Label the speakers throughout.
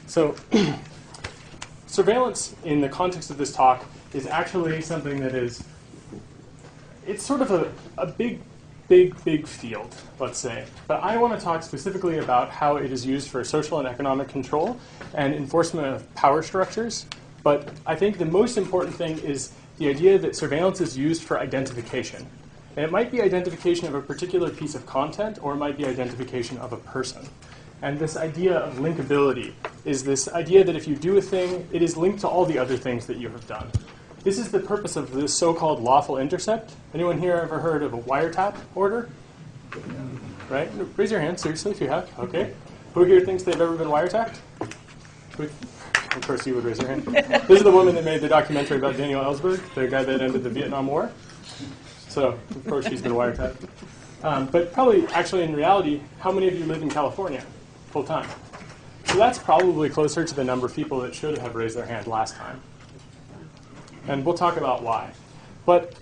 Speaker 1: So surveillance in the context of this talk is actually something that is, it's sort of a big field, let's say. But I want to talk specifically about how it is used for social and economic control and enforcement of power structures. But I think the most important thing is the idea that surveillance is used for identification. And it might be identification of a particular piece of content, or it might be identification of a person. And this idea of linkability is this idea that if you do a thing, it is linked to all the other things that you have done. This is the purpose of this so-called lawful intercept. Anyone here ever heard of a wiretap order? Right? Raise your hand, seriously, if you have. Okay. Who here thinks they've ever been wiretapped? Of course you would raise your hand. This is the woman that made the documentary about Daniel Ellsberg, the guy that ended the Vietnam War. So, of course, she's been wiretapped. But probably, actually, in reality, how many of you live in California full-time? So that's probably closer to the number of people that should have raised their hand last time. And we'll talk about why. But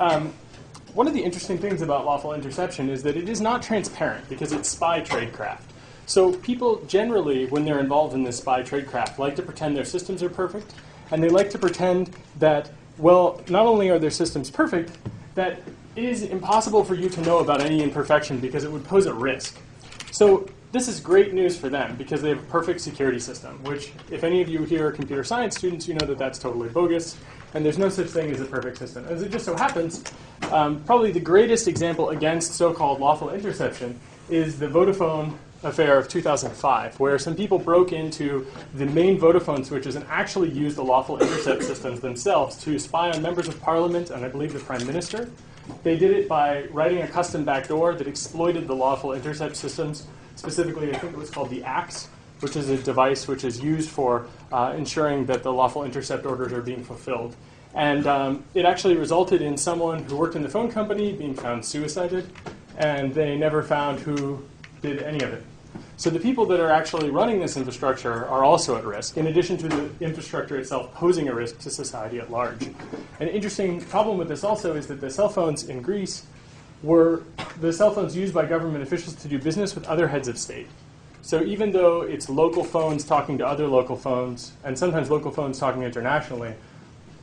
Speaker 1: one of the interesting things about lawful interception is that it is not transparent because it's spy tradecraft. So people generally, when they're involved in this spy tradecraft, like to pretend their systems are perfect, and they like to pretend that, well, not only are their systems perfect, that it is impossible for you to know about any imperfection because it would pose a risk. So this is great news for them because they have a perfect security system, which if any of you here are computer science students, you know that that's totally bogus, and there's no such thing as a perfect system. As it just so happens, probably the greatest example against so-called lawful interception is the Vodafone affair of 2005, where some people broke into the main Vodafone switches and actually used the lawful intercept systems themselves to spy on members of parliament and I believe the prime minister. They did it by writing a custom backdoor that exploited the lawful intercept systems. Specifically, I think it was called the AXE, which is a device which is used for ensuring that the lawful intercept orders are being fulfilled. And it actually resulted in someone who worked in the phone company being found suicided, and they never found who did any of it. So the people that are actually running this infrastructure are also at risk, in addition to the infrastructure itself posing a risk to society at large. An interesting problem with this also is that the cell phones in Greece were the cell phones used by government officials to do business with other heads of state. So even though it's local phones talking to other local phones, and sometimes local phones talking internationally,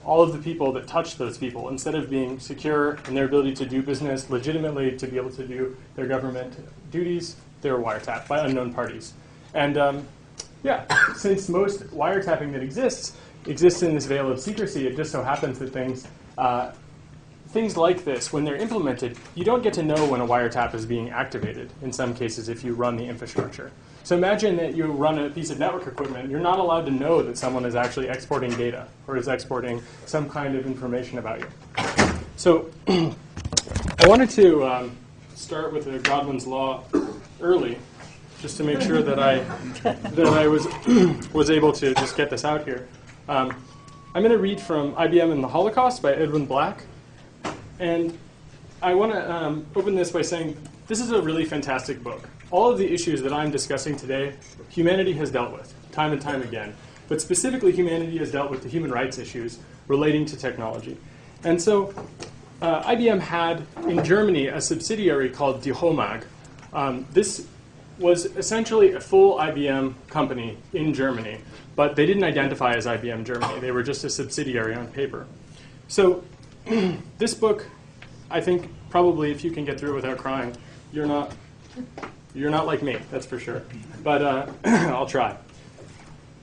Speaker 1: all of the people that touch those people, instead of being secure in their ability to do business legitimately, to be able to do their government duties, they were wiretapped by unknown parties. And yeah, since most wiretapping that exists in this veil of secrecy, it just so happens that things like this, when they're implemented, you don't get to know when a wiretap is being activated, in some cases, if you run the infrastructure. So imagine that you run a piece of network equipment. You're not allowed to know that someone is actually exporting data or is exporting some kind of information about you. So I wanted to start with the Godwin's law early, just to make sure that I was able to just get this out here. I'm going to read from IBM and the Holocaust by Edwin Black. And I want to open this by saying this is a really fantastic book. All of the issues that I'm discussing today, humanity has dealt with time and time again. But specifically, humanity has dealt with the human rights issues relating to technology. And so IBM had, in Germany, a subsidiary called Die Homag. This was essentially a full IBM company in Germany, but they didn't identify as IBM Germany. They were just a subsidiary on paper. So this book, I think probably if you can get through it without crying, you're not like me, that's for sure. But I'll try.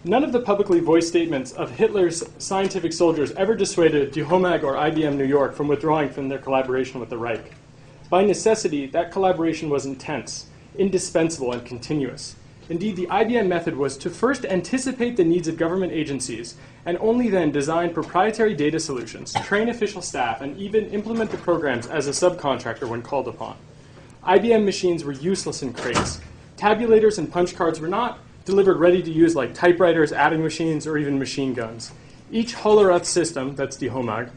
Speaker 1: None of the publicly voiced statements of Hitler's scientific soldiers ever dissuaded Die Homag or IBM New York from withdrawing from their collaboration with the Reich. By necessity, that collaboration was intense, indispensable, and continuous. Indeed, the IBM method was to first anticipate the needs of government agencies and only then design proprietary data solutions, train official staff, and even implement the programs as a subcontractor when called upon. IBM machines were useless in crates. Tabulators and punch cards were not delivered ready to use like typewriters, adding machines, or even machine guns. Each Hollerith system, that's Die Homag,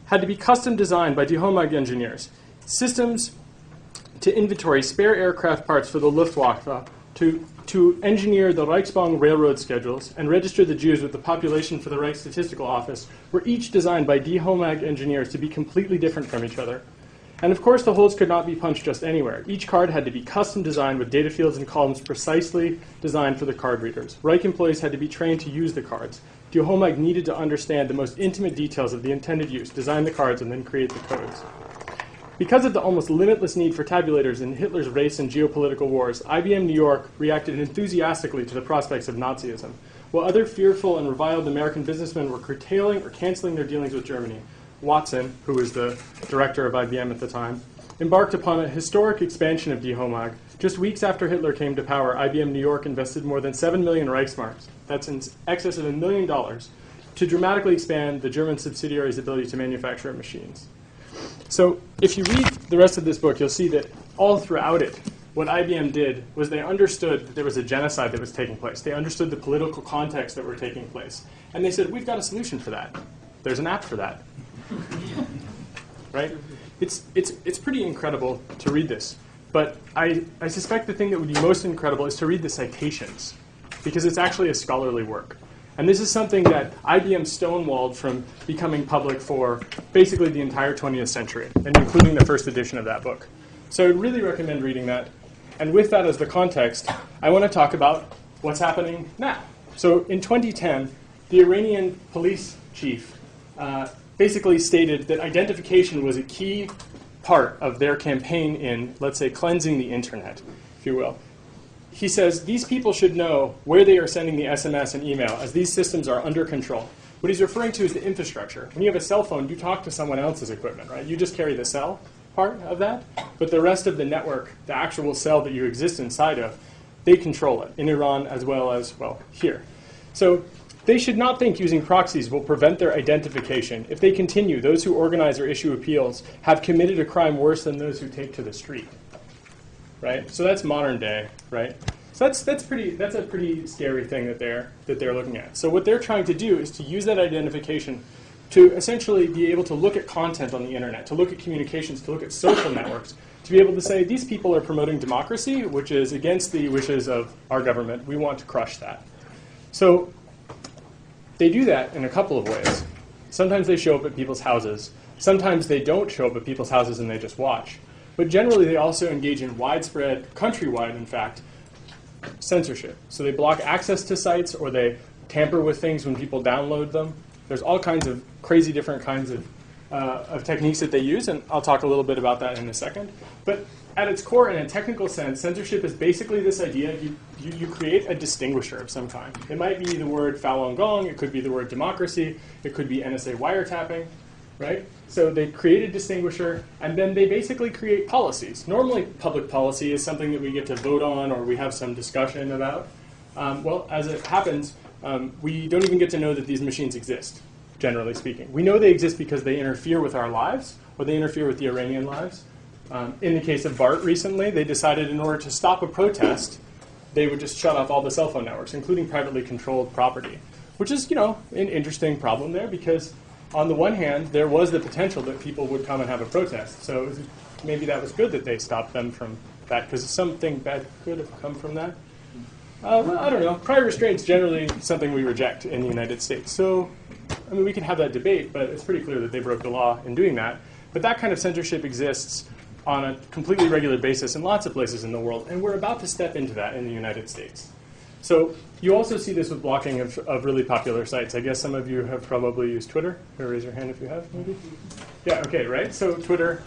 Speaker 1: had to be custom designed by Die Homag engineers. Systems to inventory spare aircraft parts for the Luftwaffe, to engineer the Reichsbahn railroad schedules and register the Jews with the population for the Reich Statistical Office were each designed by Die Homag engineers to be completely different from each other. And of course, the holes could not be punched just anywhere. Each card had to be custom designed with data fields and columns precisely designed for the card readers. Reich employees had to be trained to use the cards. Duhomag needed to understand the most intimate details of the intended use, design the cards, and then create the codes. Because of the almost limitless need for tabulators in Hitler's race and geopolitical wars, IBM New York reacted enthusiastically to the prospects of Nazism. While other fearful and reviled American businessmen were curtailing or canceling their dealings with Germany, Watson, who was the director of IBM at the time, embarked upon a historic expansion of Duhomag. Just weeks after Hitler came to power, IBM New York invested more than 7 million Reichsmarks, that's in excess of $1 million, to dramatically expand the German subsidiary's ability to manufacture machines. So if you read the rest of this book, you'll see that all throughout it, what IBM did was they understood that there was a genocide that was taking place. They understood the political context that were taking place. And they said, we've got a solution for that. There's an app for that. Right? It's pretty incredible to read this. But I suspect the thing that would be most incredible is to read the citations, because it's actually a scholarly work. And this is something that IBM stonewalled from becoming public for basically the entire 20th century, and including the first edition of that book. So I would really recommend reading that. And with that as the context, I want to talk about what's happening now. So in 2010, the Iranian police chief basically stated that identification was a key part of their campaign in, let's say, cleansing the internet, if you will. He says these people should know where they are sending the SMS and email, as these systems are under control. What he's referring to is the infrastructure. When you have a cell phone, you talk to someone else's equipment, right? You just carry the cell part of that, but the rest of the network, the actual cell that you exist inside of, they control it, in Iran as well as, well, here. So they should not think using proxies will prevent their identification. If they continue, those who organize or issue appeals have committed a crime worse than those who take to the street. Right? So that's modern day, right? So that's a pretty scary thing that they're looking at. So what they're trying to do is to use that identification to essentially be able to look at content on the internet, to look at communications, to look at social networks, to be able to say these people are promoting democracy, which is against the wishes of our government. We want to crush that. So they do that in a couple of ways. Sometimes they show up at people's houses. Sometimes they don't show up at people's houses and they just watch. But generally, they also engage in widespread, countrywide, in fact, censorship. So they block access to sites, or they tamper with things when people download them. There's all kinds of crazy different kinds of techniques that they use, and I'll talk a little bit about that in a second. But at its core, in a technical sense, censorship is basically this idea you create a distinguisher of some kind. It might be the word Falun Gong, it could be the word democracy, it could be NSA wiretapping, right? So they create a distinguisher, and then they basically create policies. Normally, public policy is something that we get to vote on or we have some discussion about. Well, as it happens, we don't even get to know that these machines exist, generally speaking. We know they exist because they interfere with our lives, or they interfere with the Iranian lives. In the case of BART recently, they decided in order to stop a protest, they would just shut off all the cell phone networks, including privately controlled property, which is, an interesting problem there, because on the one hand, there was the potential that people would come and have a protest. So maybe that was good that they stopped them from that, because something bad could have come from that. Well, I don't know. Prior restraint's generally something we reject in the United States. So, we can have that debate, but it's pretty clear that they broke the law in doing that. But that kind of censorship exists on a completely regular basis in lots of places in the world, and we're about to step into that in the United States. So you also see this with blocking of really popular sites. I guess some of you have probably used Twitter. Raise your hand if you have, maybe. Yeah, okay, right? So Twitter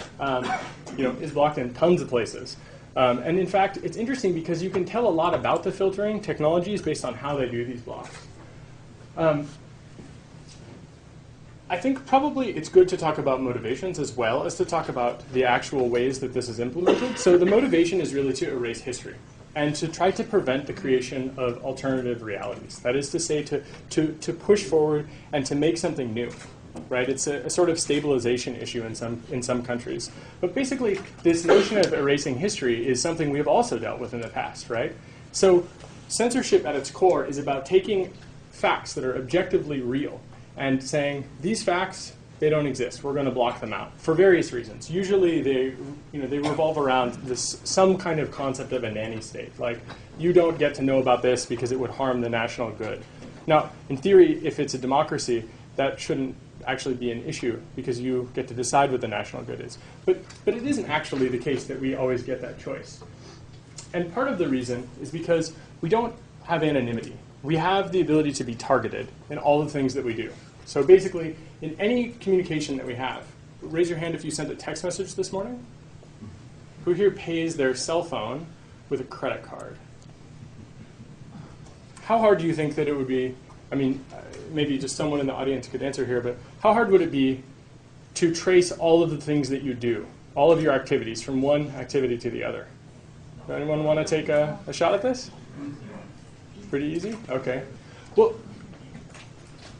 Speaker 1: is blocked in tons of places. And in fact, it's interesting because you can tell a lot about the filtering technologies based on how they do these blocks. I think probably it's good to talk about motivations as well as to talk about the actual ways that this is implemented. So the motivation is really to erase history and to try to prevent the creation of alternative realities. That is to say, to push forward and to make something new. Right? It's a sort of stabilization issue in some countries. But basically, this notion of erasing history is something we have also dealt with in the past, right? So censorship at its core is about taking facts that are objectively real and saying, these facts, they don't exist. We're going to block them out for various reasons. Usually they revolve around some kind of concept of a nanny state. Like, you don't get to know about this because it would harm the national good. Now, in theory, if it's a democracy, that shouldn't actually be an issue because you get to decide what the national good is. But it isn't actually the case that we always get that choice. And part of the reason is because we don't have anonymity. We have the ability to be targeted in all the things that we do. So basically, in any communication that we have, raise your hand if you sent a text message this morning. Who here pays their cell phone with a credit card? How hard do you think that it would be? I mean, maybe just someone in the audience could answer here, but how hard would it be to trace all of the things that you do, all of your activities, from one activity to the other? Does anyone want to take a shot at this? Pretty easy? Okay. Well,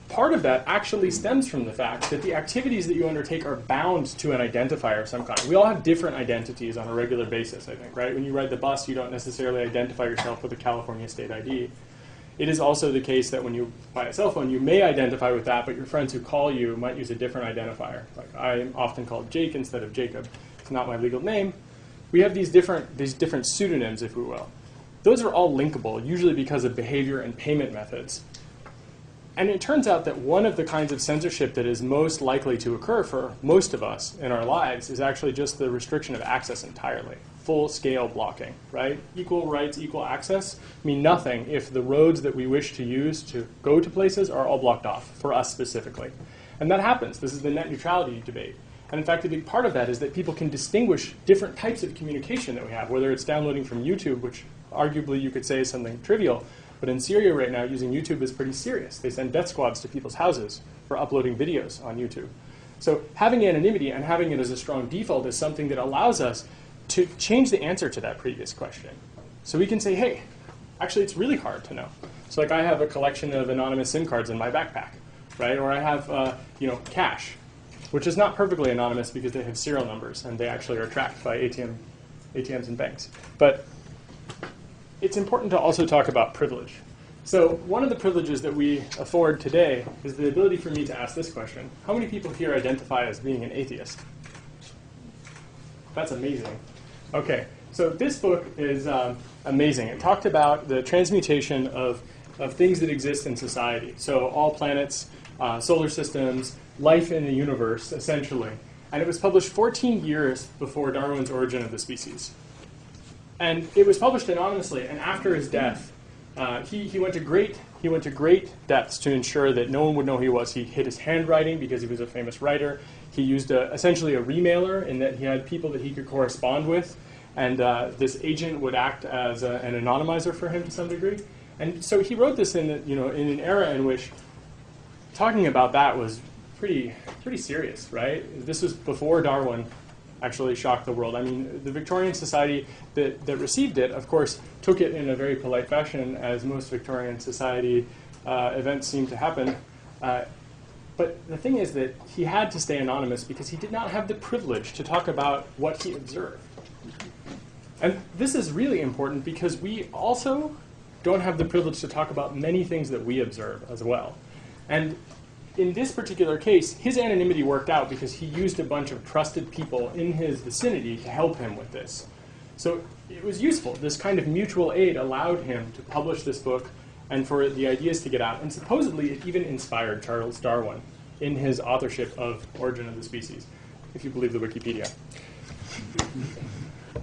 Speaker 1: part of that actually stems from the fact that the activities that you undertake are bound to an identifier of some kind. We all have different identities on a regular basis, I think, right? When you ride the bus, you don't necessarily identify yourself with a California state ID. It is also the case that when you buy a cell phone, you may identify with that, but your friends who call you might use a different identifier. Like I'm often called Jake instead of Jacob. It's not my legal name. We have these different pseudonyms, if we will. Those are all linkable, usually because of behavior and payment methods. And it turns out that one of the kinds of censorship that is most likely to occur for most of us in our lives is actually just the restriction of access entirely. Full-scale blocking, right? Equal rights, equal access mean nothing if the roads that we wish to use to go to places are all blocked off, for us specifically. And that happens. This is the net neutrality debate. And in fact, a big part of that is that people can distinguish different types of communication that we have, whether it's downloading from YouTube, which arguably you could say is something trivial, but in Syria right now, using YouTube is pretty serious. They send death squads to people's houses for uploading videos on YouTube. So having anonymity and having it as a strong default is something that allows us to change the answer to that previous question. So we can say, hey, actually it's really hard to know. So like I have a collection of anonymous SIM cards in my backpack, right? Or I have cash, which is not perfectly anonymous because they have serial numbers and they actually are tracked by ATMs and banks. But it's important to also talk about privilege. So one of the privileges that we afford today is the ability for me to ask this question. How many people here identify as being an atheist? That's amazing. Okay, so this book is amazing. It talked about the transmutation of things that exist in society. So all planets, solar systems, life in the universe, essentially. And it was published 14 years before Darwin's Origin of the Species. And it was published anonymously, and after his death, he went to great depths to ensure that no one would know who he was. He hid his handwriting because he was a famous writer. He used essentially a remailer in that he had people that he could correspond with, and this agent would act as an anonymizer for him to some degree. And so he wrote this in an era in which talking about that was pretty serious, right? This was before Darwin actually shocked the world. I mean, the Victorian society that received it, of course, took it in a very polite fashion, as most Victorian society events seem to happen. But the thing is that he had to stay anonymous because he did not have the privilege to talk about what he observed. And this is really important because we also don't have the privilege to talk about many things that we observe as well. And in this particular case, his anonymity worked out because he used a bunch of trusted people in his vicinity to help him with this. So it was useful. This kind of mutual aid allowed him to publish this book and for the ideas to get out. And supposedly it even inspired Charles Darwin in his authorship of Origin of the Species, if you believe the Wikipedia.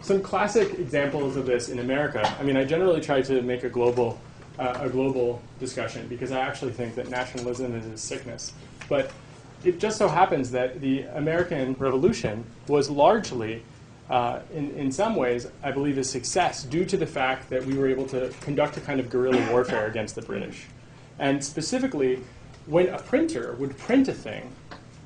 Speaker 1: Some classic examples of this in America. I mean, I generally try to make a global discussion because I actually think that nationalism is a sickness. But it just so happens that the American Revolution was largely, in some ways, I believe, a success due to the fact that we were able to conduct a kind of guerrilla warfare against the British. And specifically, when a printer would print a thing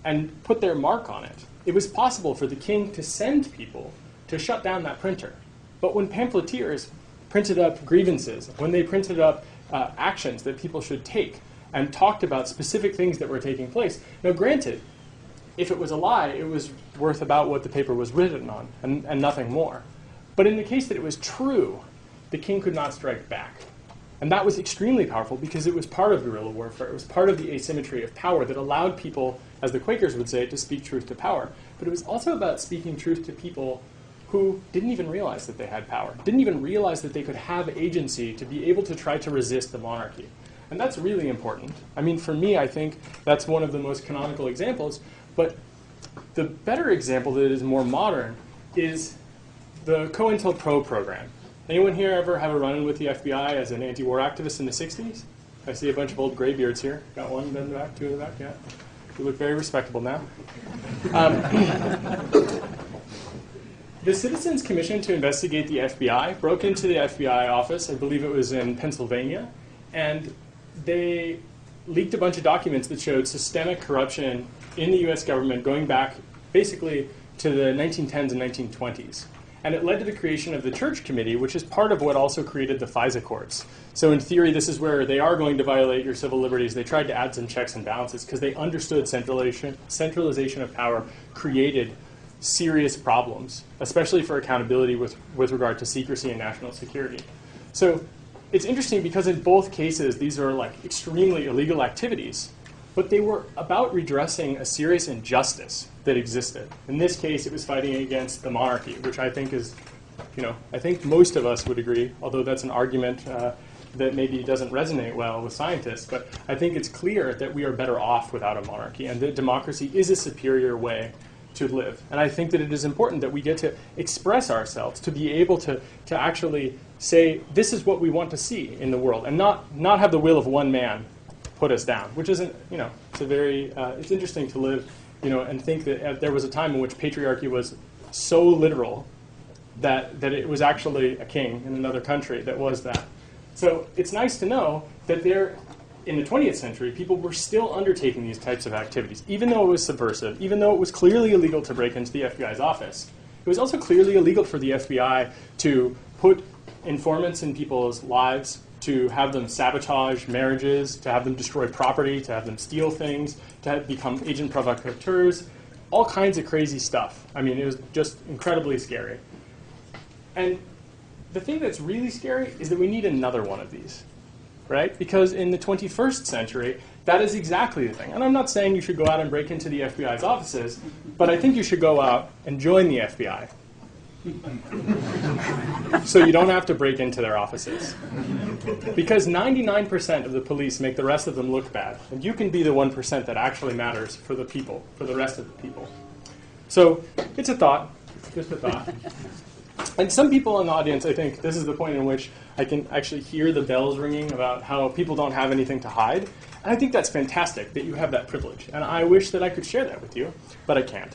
Speaker 1: and put their mark on it, it was possible for the king to send people to shut down that printer. But when pamphleteers printed up grievances, when they printed up actions that people should take and talked about specific things that were taking place. Now granted, if it was a lie, it was worth about what the paper was written on and nothing more. But in the case that it was true, the king could not strike back. And that was extremely powerful because it was part of guerrilla warfare. It was part of the asymmetry of power that allowed people, as the Quakers would say, to speak truth to power. But it was also about speaking truth to people who didn't even realize that they had power, didn't even realize that they could have agency to be able to try to resist the monarchy. And that's really important. I mean, for me, I think that's one of the most canonical examples. But the better example that is more modern is the COINTELPRO program. Anyone here ever have a run-in with the FBI as an anti-war activist in the 60s? I see a bunch of old graybeards here. Got one in the back, two in the back, yeah. You look very respectable now. The Citizens Commission to investigate the FBI broke into the FBI office, I believe it was in Pennsylvania, and they leaked a bunch of documents that showed systemic corruption in the US government going back basically to the 1910s and 1920s. And it led to the creation of the Church Committee, which is part of what also created the FISA courts. So in theory, this is where they are going to violate your civil liberties. They tried to add some checks and balances because they understood centralization of power created serious problems, especially for accountability with regard to secrecy and national security. So it's interesting because in both cases, these are like extremely illegal activities, but they were about redressing a serious injustice that existed. In this case, it was fighting against the monarchy, which I think is, I think most of us would agree, although that's an argument that maybe doesn't resonate well with scientists, but I think it's clear that we are better off without a monarchy, and that democracy is a superior way to live. And I think that it is important that we get to express ourselves, to be able to actually say, this is what we want to see in the world, and not have the will of one man put us down, which isn't, it's a very, it's interesting to live, and think that there was a time in which patriarchy was so literal that it was actually a king in another country that was that. So it's nice to know that in the 20th century, people were still undertaking these types of activities, even though it was subversive, even though it was clearly illegal to break into the FBI's office. It was also clearly illegal for the FBI to put informants in people's lives, to have them sabotage marriages, to have them destroy property, to have them steal things, to become agent provocateurs, all kinds of crazy stuff. I mean, it was just incredibly scary. And the thing that's really scary is that we need another one of these, right? Because in the 21st century, that is exactly the thing. And I'm not saying you should go out and break into the FBI's offices, but I think you should go out and join the FBI. So you don't have to break into their offices. Because 99% of the police make the rest of them look bad. And you can be the 1% that actually matters for the people, for the rest of the people. So it's a thought, just a thought. And some people in the audience, I think this is the point in which I can actually hear the bells ringing about how people don't have anything to hide. And I think that's fantastic that you have that privilege. And I wish that I could share that with you, but I can't.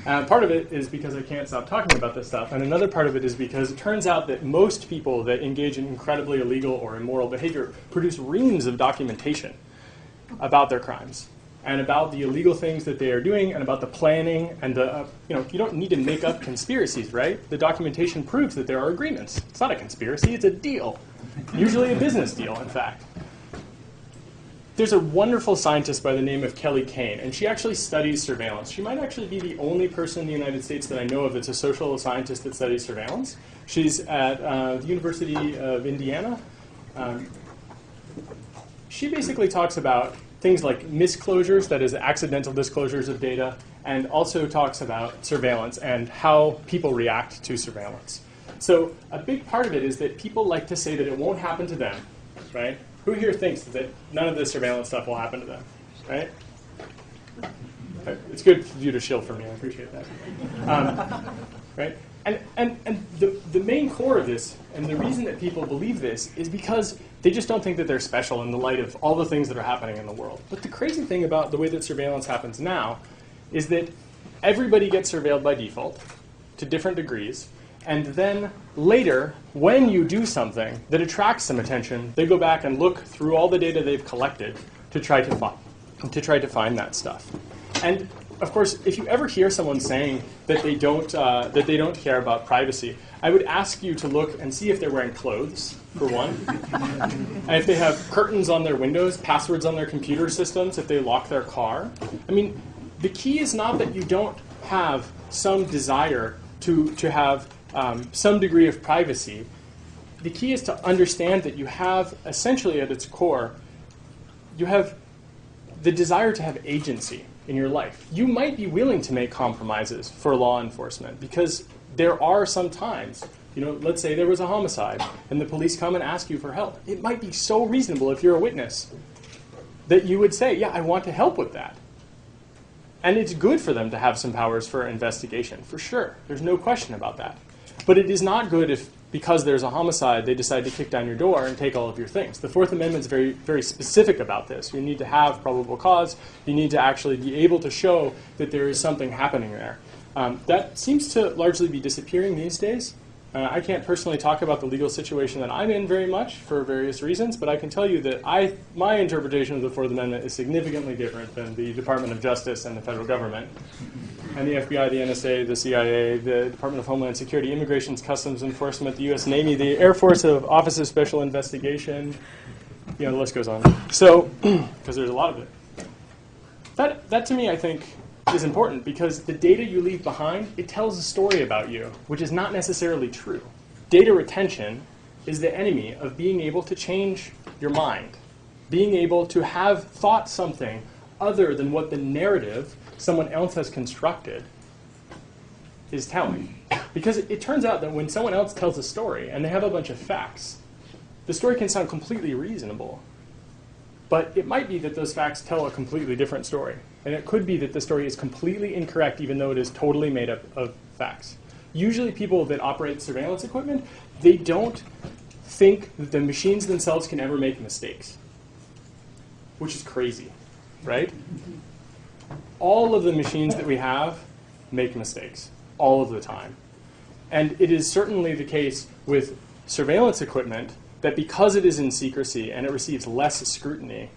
Speaker 1: Part of it is because I can't stop talking about this stuff, and another part of it is because it turns out that most people that engage in incredibly illegal or immoral behavior produce reams of documentation about their crimes and about the illegal things that they are doing and about the planning and the, you don't need to make up conspiracies, right? The documentation proves that there are agreements. It's not a conspiracy, it's a deal. Usually a business deal, in fact. There's a wonderful scientist by the name of Kelly Kane, and she actually studies surveillance. She might actually be the only person in the United States that I know of that's a social scientist that studies surveillance. She's at the University of Indiana. She basically talks about things like misclosures, that is accidental disclosures of data, and also talks about surveillance and how people react to surveillance. So a big part of it is that people like to say that it won't happen to them, right? Who here thinks that none of this surveillance stuff will happen to them, right? Okay. It's good for you to shill for me. I appreciate that. Right? And the main core of this, and the reason that people believe this, is because they just don't think that they're special in the light of all the things that are happening in the world. But the crazy thing about the way that surveillance happens now is that everybody gets surveilled by default to different degrees. And then later, when you do something that attracts some attention, they go back and look through all the data they've collected to try to find that stuff. And of course, if you ever hear someone saying that they don't care about privacy, I would ask you to look and see if they're wearing clothes, for one, and if they have curtains on their windows, passwords on their computer systems, if they lock their car. I mean, the key is not that you don't have some desire to have some degree of privacy. The key is to understand that you have, essentially at its core, you have the desire to have agency in your life. You might be willing to make compromises for law enforcement because there are some times, let's say there was a homicide and the police come and ask you for help. It might be so reasonable if you're a witness that you would say, yeah, I want to help with that. And it's good for them to have some powers for investigation, for sure. There's no question about that. But it is not good if, because there's a homicide, they decide to kick down your door and take all of your things. The Fourth Amendment is very, very specific about this. You need to have probable cause. You need to actually be able to show that there is something happening there. That seems to largely be disappearing these days. I can't personally talk about the legal situation that I'm in very much for various reasons, but I can tell you that my interpretation of the Fourth Amendment is significantly different than the Department of Justice and the federal government. And the FBI, the NSA, the CIA, the Department of Homeland Security, Immigration Customs Enforcement, the U.S. Navy, the Air Force Office of Special Investigation, the list goes on. So, because there's a lot of it. That to me, I think, is important because the data you leave behind, it tells a story about you, which is not necessarily true. Data retention is the enemy of being able to change your mind, being able to have thought something other than what the narrative someone else has constructed is telling. Because it turns out that when someone else tells a story and they have a bunch of facts, the story can sound completely reasonable. But it might be that those facts tell a completely different story. And it could be that the story is completely incorrect, even though it is totally made up of facts. Usually people that operate surveillance equipment, they don't think that the machines themselves can ever make mistakes, which is crazy, right? All of the machines that we have make mistakes all of the time. And it is certainly the case with surveillance equipment that because it is in secrecy and it receives less scrutiny,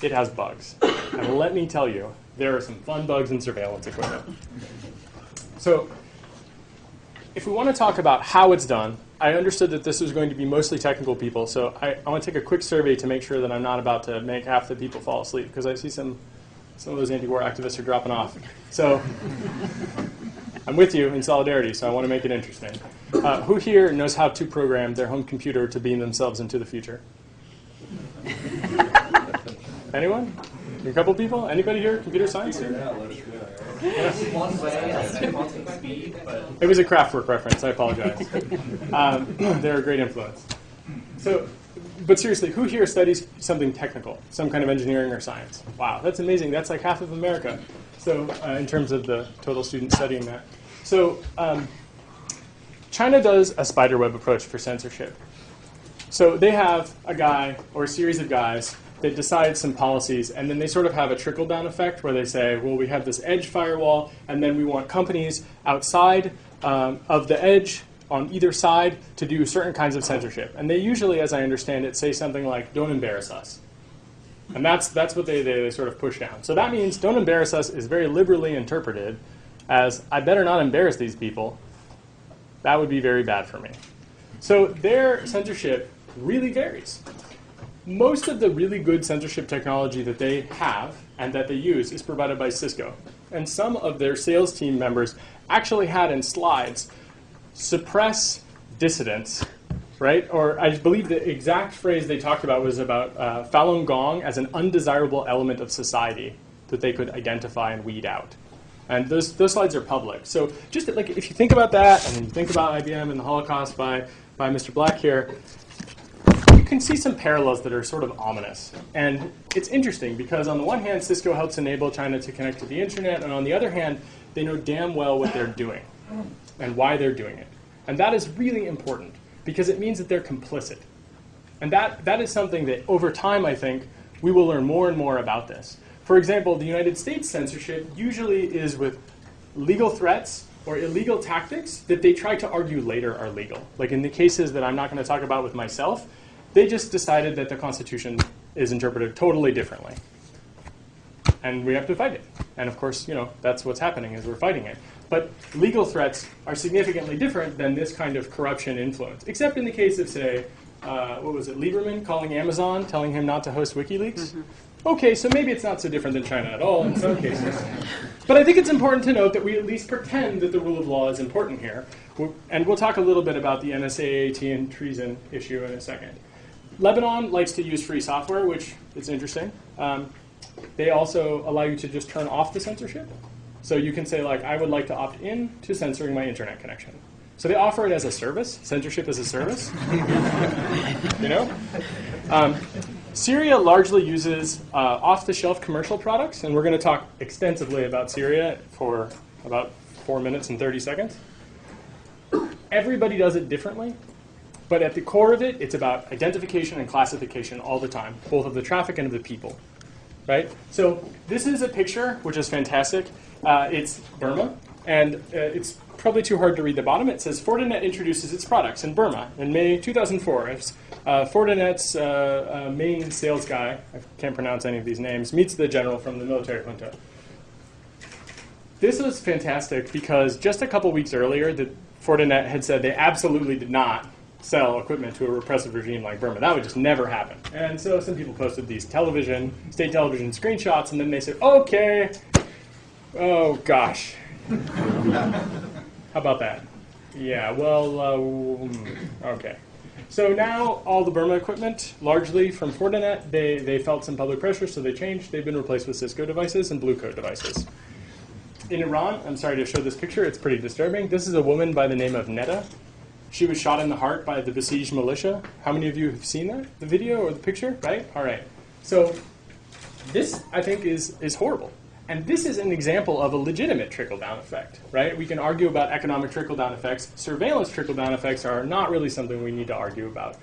Speaker 1: it has bugs. And let me tell you, there are some fun bugs in surveillance equipment. So if we want to talk about how it's done, I understood that this was going to be mostly technical people, so I want to take a quick survey to make sure that I'm not about to make half the people fall asleep, because I see some of those anti-war activists are dropping off. So I'm with you in solidarity, so I want to make it interesting. Who here knows how to program their home computer to beam themselves into the future? Anyone? A couple people? Anybody here? Computer science? It was a Kraftwerk reference. I apologize. They're a great influence. So, but seriously, who here studies something technical, some kind of engineering or science? Wow, that's amazing. That's like half of America. So, in terms of the total students studying that. So, China does a spiderweb approach for censorship. So they have a guy or a series of guys that decide some policies, and then they sort of have a trickle-down effect where they say, well, we have this edge firewall, and then we want companies outside of the edge on either side to do certain kinds of censorship. And they usually, as I understand it, say something like, don't embarrass us. And that's what they sort of push down. So that means don't embarrass us is very liberally interpreted as, I better not embarrass these people. That would be very bad for me. So their censorship really varies. Most of the really good censorship technology that they have and that they use is provided by Cisco. And some of their sales team members actually had in slides, suppress dissidents, right? Or I believe the exact phrase they talked about was about Falun Gong as an undesirable element of society that they could identify and weed out. And those slides are public. So just like if you think about that, and then you think about IBM and the Holocaust by Mr. Black here, you can see some parallels that are sort of ominous. And it's interesting because on the one hand, Cisco helps enable China to connect to the internet, and on the other hand, they know damn well what they're doing and why they're doing it. And that is really important because it means that they're complicit. And that is something that over time, I think, we will learn more and more about this. For example, the United States censorship usually is with legal threats or illegal tactics that they try to argue later are legal. Like in the cases that I'm not going to talk about with myself, they just decided that the Constitution is interpreted totally differently. And we have to fight it. And of course, that's what's happening is we're fighting it. But legal threats are significantly different than this kind of corruption influence, except in the case of, say, what was it, Lieberman calling Amazon, telling him not to host WikiLeaks? Mm-hmm. Okay, so maybe it's not so different than China at all in some cases. But I think it's important to note that we at least pretend that the rule of law is important here. And we'll talk a little bit about the NSA, and treason issue in a second. Lebanon likes to use free software, which is interesting. They also allow you to just turn off the censorship. So you can say, like, I would like to opt in to censoring my internet connection. So they offer it as a service, censorship as a service. You know? Syria largely uses off-the-shelf commercial products, and we're going to talk extensively about Syria for about 4 minutes and 30 seconds. Everybody does it differently, but at the core of it, it's about identification and classification all the time, both of the traffic and of the people. Right? So this is a picture, which is fantastic. It's Burma, and it's probably too hard to read the bottom. It says, Fortinet introduces its products in Burma in May 2004. It's, Fortinet's main sales guy, I can't pronounce any of these names, meets the general from the military junta. This was fantastic because just a couple weeks earlier, Fortinet had said they absolutely did not sell equipment to a repressive regime like Burma. That would just never happen. And so some people posted these state television screenshots, and then they said, okay, oh gosh. How about that? Yeah, well, okay. So now all the Burma equipment, largely from Fortinet, they felt some public pressure, so they changed. They've been replaced with Cisco devices and Blue Coat devices. In Iran, I'm sorry to show this picture, it's pretty disturbing. This is a woman by the name of Netta. She was shot in the heart by the besieged militia. How many of you have seen that? The video or the picture, right? All right. So this, I think, is horrible. And this is an example of a legitimate trickle-down effect, right? We can argue about economic trickle-down effects. Surveillance trickle-down effects are not really something we need to argue about.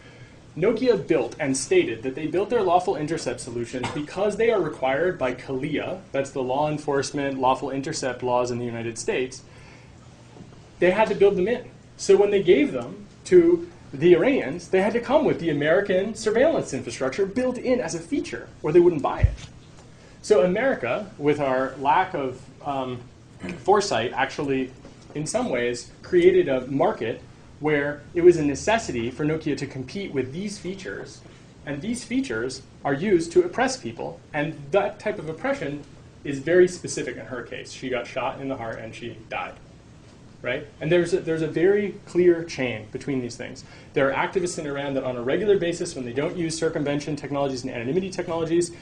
Speaker 1: Nokia built and stated that they built their lawful intercept solutions because they are required by CALIA, that's the law enforcement lawful intercept laws in the United States. They had to build them in. So when they gave them to the Iranians, they had to come with the American surveillance infrastructure built in as a feature, or they wouldn't buy it. So America, with our lack of foresight, actually, in some ways, created a market where it was a necessity for Nokia to compete with these features, and these features are used to oppress people, and that type of oppression is very specific in her case. She got shot in the heart and she died. Right? And there's a very clear chain between these things. There are activists in Iran that on a regular basis, when they don't use circumvention technologies and anonymity technologies,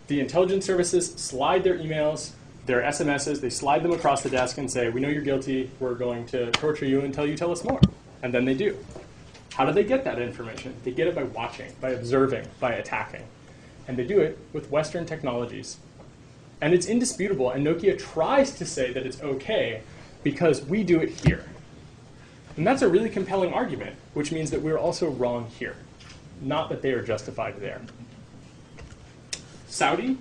Speaker 1: the intelligence services slide their emails, their SMSs, they slide them across the desk and say, we know you're guilty, we're going to torture you until you tell us more. And then they do. How do they get that information? They get it by watching, by observing, by attacking. And they do it with Western technologies. And it's indisputable, and Nokia tries to say that it's okay because we do it here. And that's a really compelling argument, which means that we're also wrong here, not that they are justified there. Saudi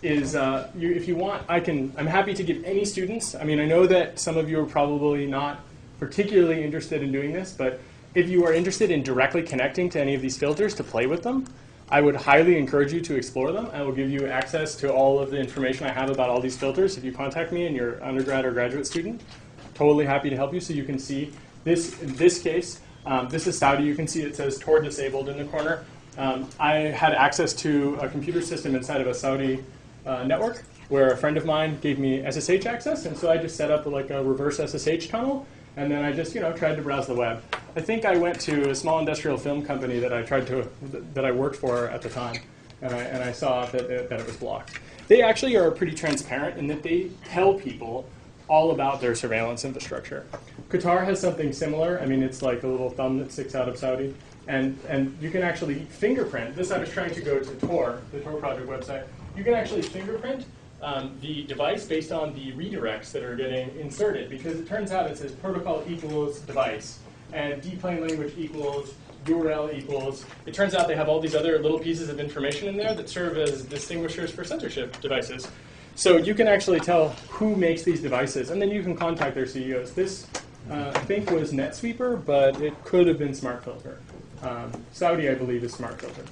Speaker 1: is, if you want, I'm happy to give any students, I mean, I know that some of you are probably not particularly interested in doing this, but if you are interested in directly connecting to any of these filters to play with them, I would highly encourage you to explore them. I will give you access to all of the information I have about all these filters if you contact me and you're an undergrad or graduate student. Totally happy to help you so you can see this. In this case, this is Saudi. You can see it says TOR disabled in the corner. I had access to a computer system inside of a Saudi network where a friend of mine gave me SSH access, and so I just set up like a reverse SSH tunnel, and then I just tried to browse the web. I think I went to a small industrial film company that I worked for at the time, and I saw that it was blocked. They actually are pretty transparent in that they tell people all about their surveillance infrastructure. Qatar has something similar. I mean, it's like a little thumb that sticks out of Saudi, and you can actually fingerprint. This I was trying to go to TOR, the TOR project website. You can actually fingerprint the device based on the redirects that are getting inserted, because it turns out it says protocol equals device, and dplain language equals URL equals. It turns out they have all these other little pieces of information in there that serve as distinguishers for censorship devices. So you can actually tell who makes these devices, and then you can contact their CEOs. This, I think, was NetSweeper, but it could have been SmartFilter. Saudi, I believe, is SmartFilter.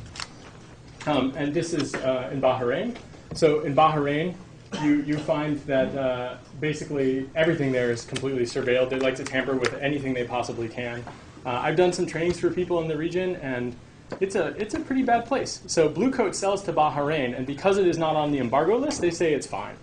Speaker 1: And this is in Bahrain. So in Bahrain, you find that basically everything there is completely surveilled. They like to tamper with anything they possibly can. I've done some trainings for people in the region, and it's a pretty bad place. So Blue Coat sells to Bahrain, and because it is not on the embargo list, they say it's fine.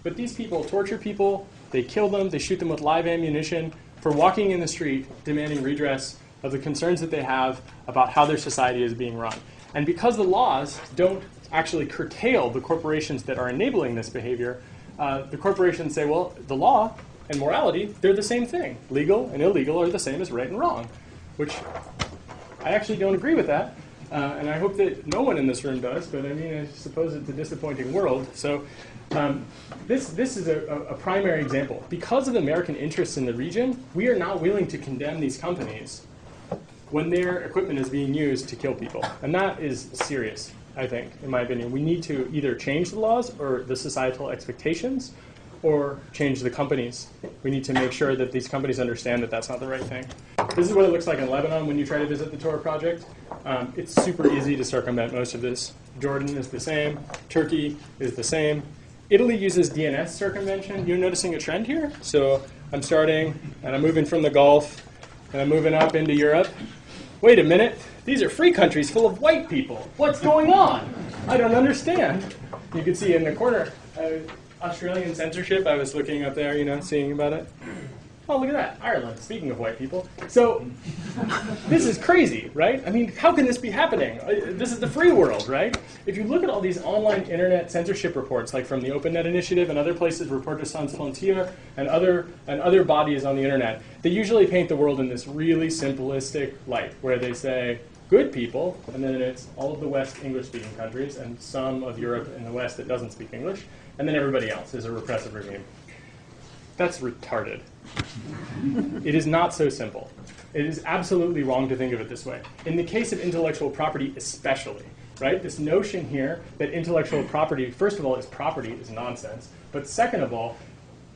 Speaker 1: But these people torture people, they kill them, they shoot them with live ammunition for walking in the street demanding redress of the concerns that they have about how their society is being run. And because the laws don't actually curtail the corporations that are enabling this behavior, the corporations say, well, the law and morality, they're the same thing. Legal and illegal are the same as right and wrong, which I actually don't agree with that. And I hope that no one in this room does, but I mean, I suppose it's a disappointing world. So this is a primary example. Because of American interests in the region, we are not willing to condemn these companies when their equipment is being used to kill people. And that is serious, I think, in my opinion. We need to either change the laws or the societal expectations, or change the companies. We need to make sure that these companies understand that that's not the right thing. This is what it looks like in Lebanon when you try to visit the TOR project. It's super easy to circumvent most of this. Jordan is the same. Turkey is the same. Italy uses DNS circumvention. You're noticing a trend here? So I'm starting, and I'm moving from the Gulf, and I'm moving up into Europe. Wait a minute. These are free countries full of white people. What's going on? I don't understand. You can see in the corner, Australian censorship. I was looking up there, seeing about it. Oh, look at that, Ireland, speaking of white people. So this is crazy, right? I mean, how can this be happening? This is the free world, right? If you look at all these online internet censorship reports, like from the OpenNet Initiative and other places, Reporters Sans Frontières, and other bodies on the internet, they usually paint the world in this really simplistic light, where they say, good people, and then it's all of the West English-speaking countries, and some of Europe in the West that doesn't speak English, and then everybody else is a repressive regime. That's retarded. It is not so simple. It is absolutely wrong to think of it this way. In the case of intellectual property especially, right? This notion here that intellectual property, first of all, is property is nonsense. But second of all,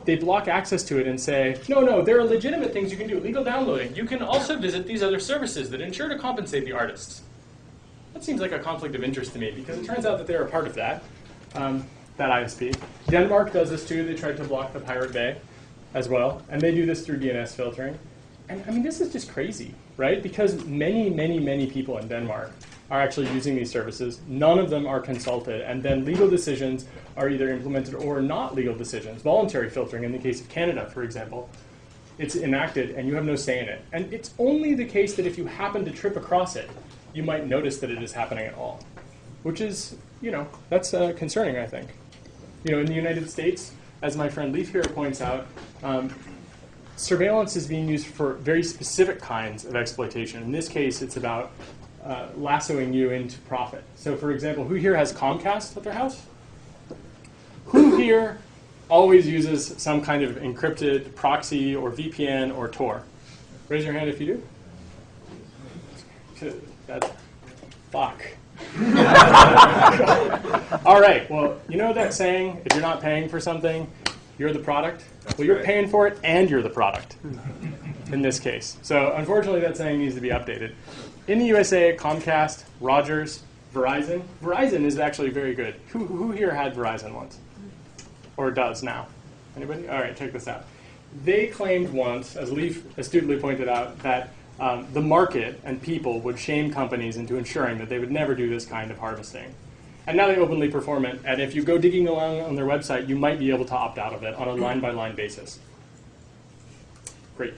Speaker 1: they block access to it and say, no, there are legitimate things you can do. Legal downloading. You can also visit these other services that ensure to compensate the artists. That seems like a conflict of interest to me, because it turns out that they're a part of that ISP. Denmark does this too. They tried to block the Pirate Bay as well, and they do this through DNS filtering. And I mean, this is just crazy, right? Because many people in Denmark are actually using these services. None of them are consulted, and then legal decisions are either implemented or not legal decisions. Voluntary filtering, in the case of Canada, for example, it's enacted and you have no say in it. And it's only the case that if you happen to trip across it, you might notice that it is happening at all, which is, that's concerning, I think. In the United States, as my friend Leif here points out, surveillance is being used for very specific kinds of exploitation. In this case, it's about lassoing you into profit. So for example, who here has Comcast at their house? Who here always uses some kind of encrypted proxy or VPN or Tor? Raise your hand if you do. Fuck. All right, well, you know that saying, if you're not paying for something, you're the product? Well, you're paying for it and you're the product in this case. So unfortunately, that saying needs to be updated. In the USA, Comcast, Rogers, Verizon. Verizon is actually very good. Who here had Verizon once? Or does now? Anybody? All right, check this out. They claimed once, as Leif astutely pointed out, that the market and people would shame companies into ensuring that they would never do this kind of harvesting. And now they openly perform it, and if you go digging along on their website, you might be able to opt out of it on a line-by-line basis. Great.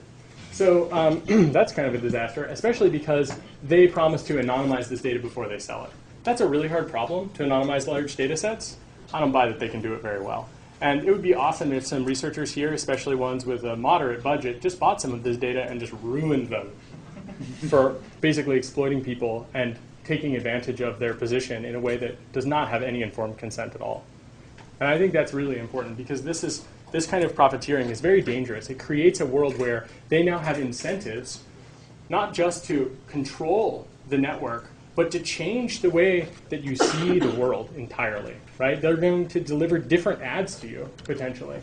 Speaker 1: So that's kind of a disaster, especially because they promise to anonymize this data before they sell it. That's a really hard problem, to anonymize large data sets. I don't buy that they can do it very well. And it would be awesome if some researchers here, especially ones with a moderate budget, just bought some of this data and just ruined them for basically exploiting people and taking advantage of their position in a way that does not have any informed consent at all. And I think that's really important, because this kind of profiteering is very dangerous. It creates a world where they now have incentives, not just to control the network, but to change the way that you see the world entirely, right? They're going to deliver different ads to you, potentially.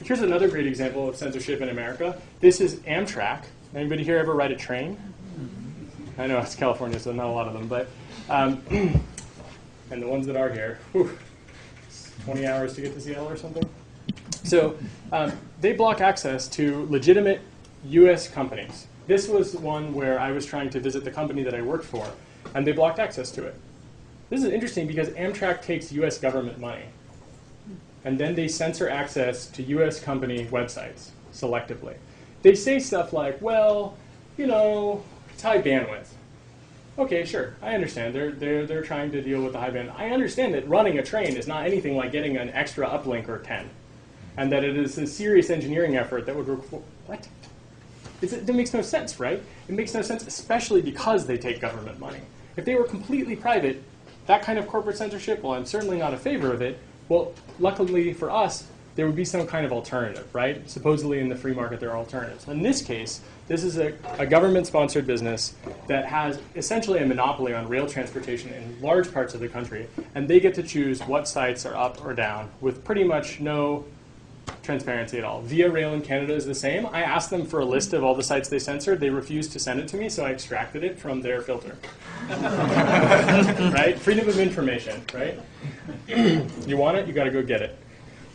Speaker 1: Here's another great example of censorship in America. This is Amtrak. Anybody here ever ride a train? I know it's California, so not a lot of them, but and the ones that are here, 20 hours to get to Seattle or something. So they block access to legitimate US companies. This was one where I was trying to visit the company that I worked for, and they blocked access to it. This is interesting because Amtrak takes US government money, and then they censor access to US company websites selectively. They say stuff like, well, it's high bandwidth. Okay, sure, I understand. They're trying to deal with the high bandwidth. I understand that running a train is not anything like getting an extra uplink or 10. and that it is a serious engineering effort that would require, what? It makes no sense, right? It makes no sense, especially because they take government money. If they were completely private, that kind of corporate censorship, well, I'm certainly not in favor of it. Well, luckily for us, there would be some kind of alternative, right? Supposedly in the free market, there are alternatives. In this case, this is a government-sponsored business that has essentially a monopoly on rail transportation in large parts of the country, and they get to choose what sites are up or down with pretty much no transparency at all. Via Rail in Canada is the same. I asked them for a list of all the sites they censored. They refused to send it to me, so I extracted it from their filter. Right? Freedom of information, right? You want it, you got to go get it.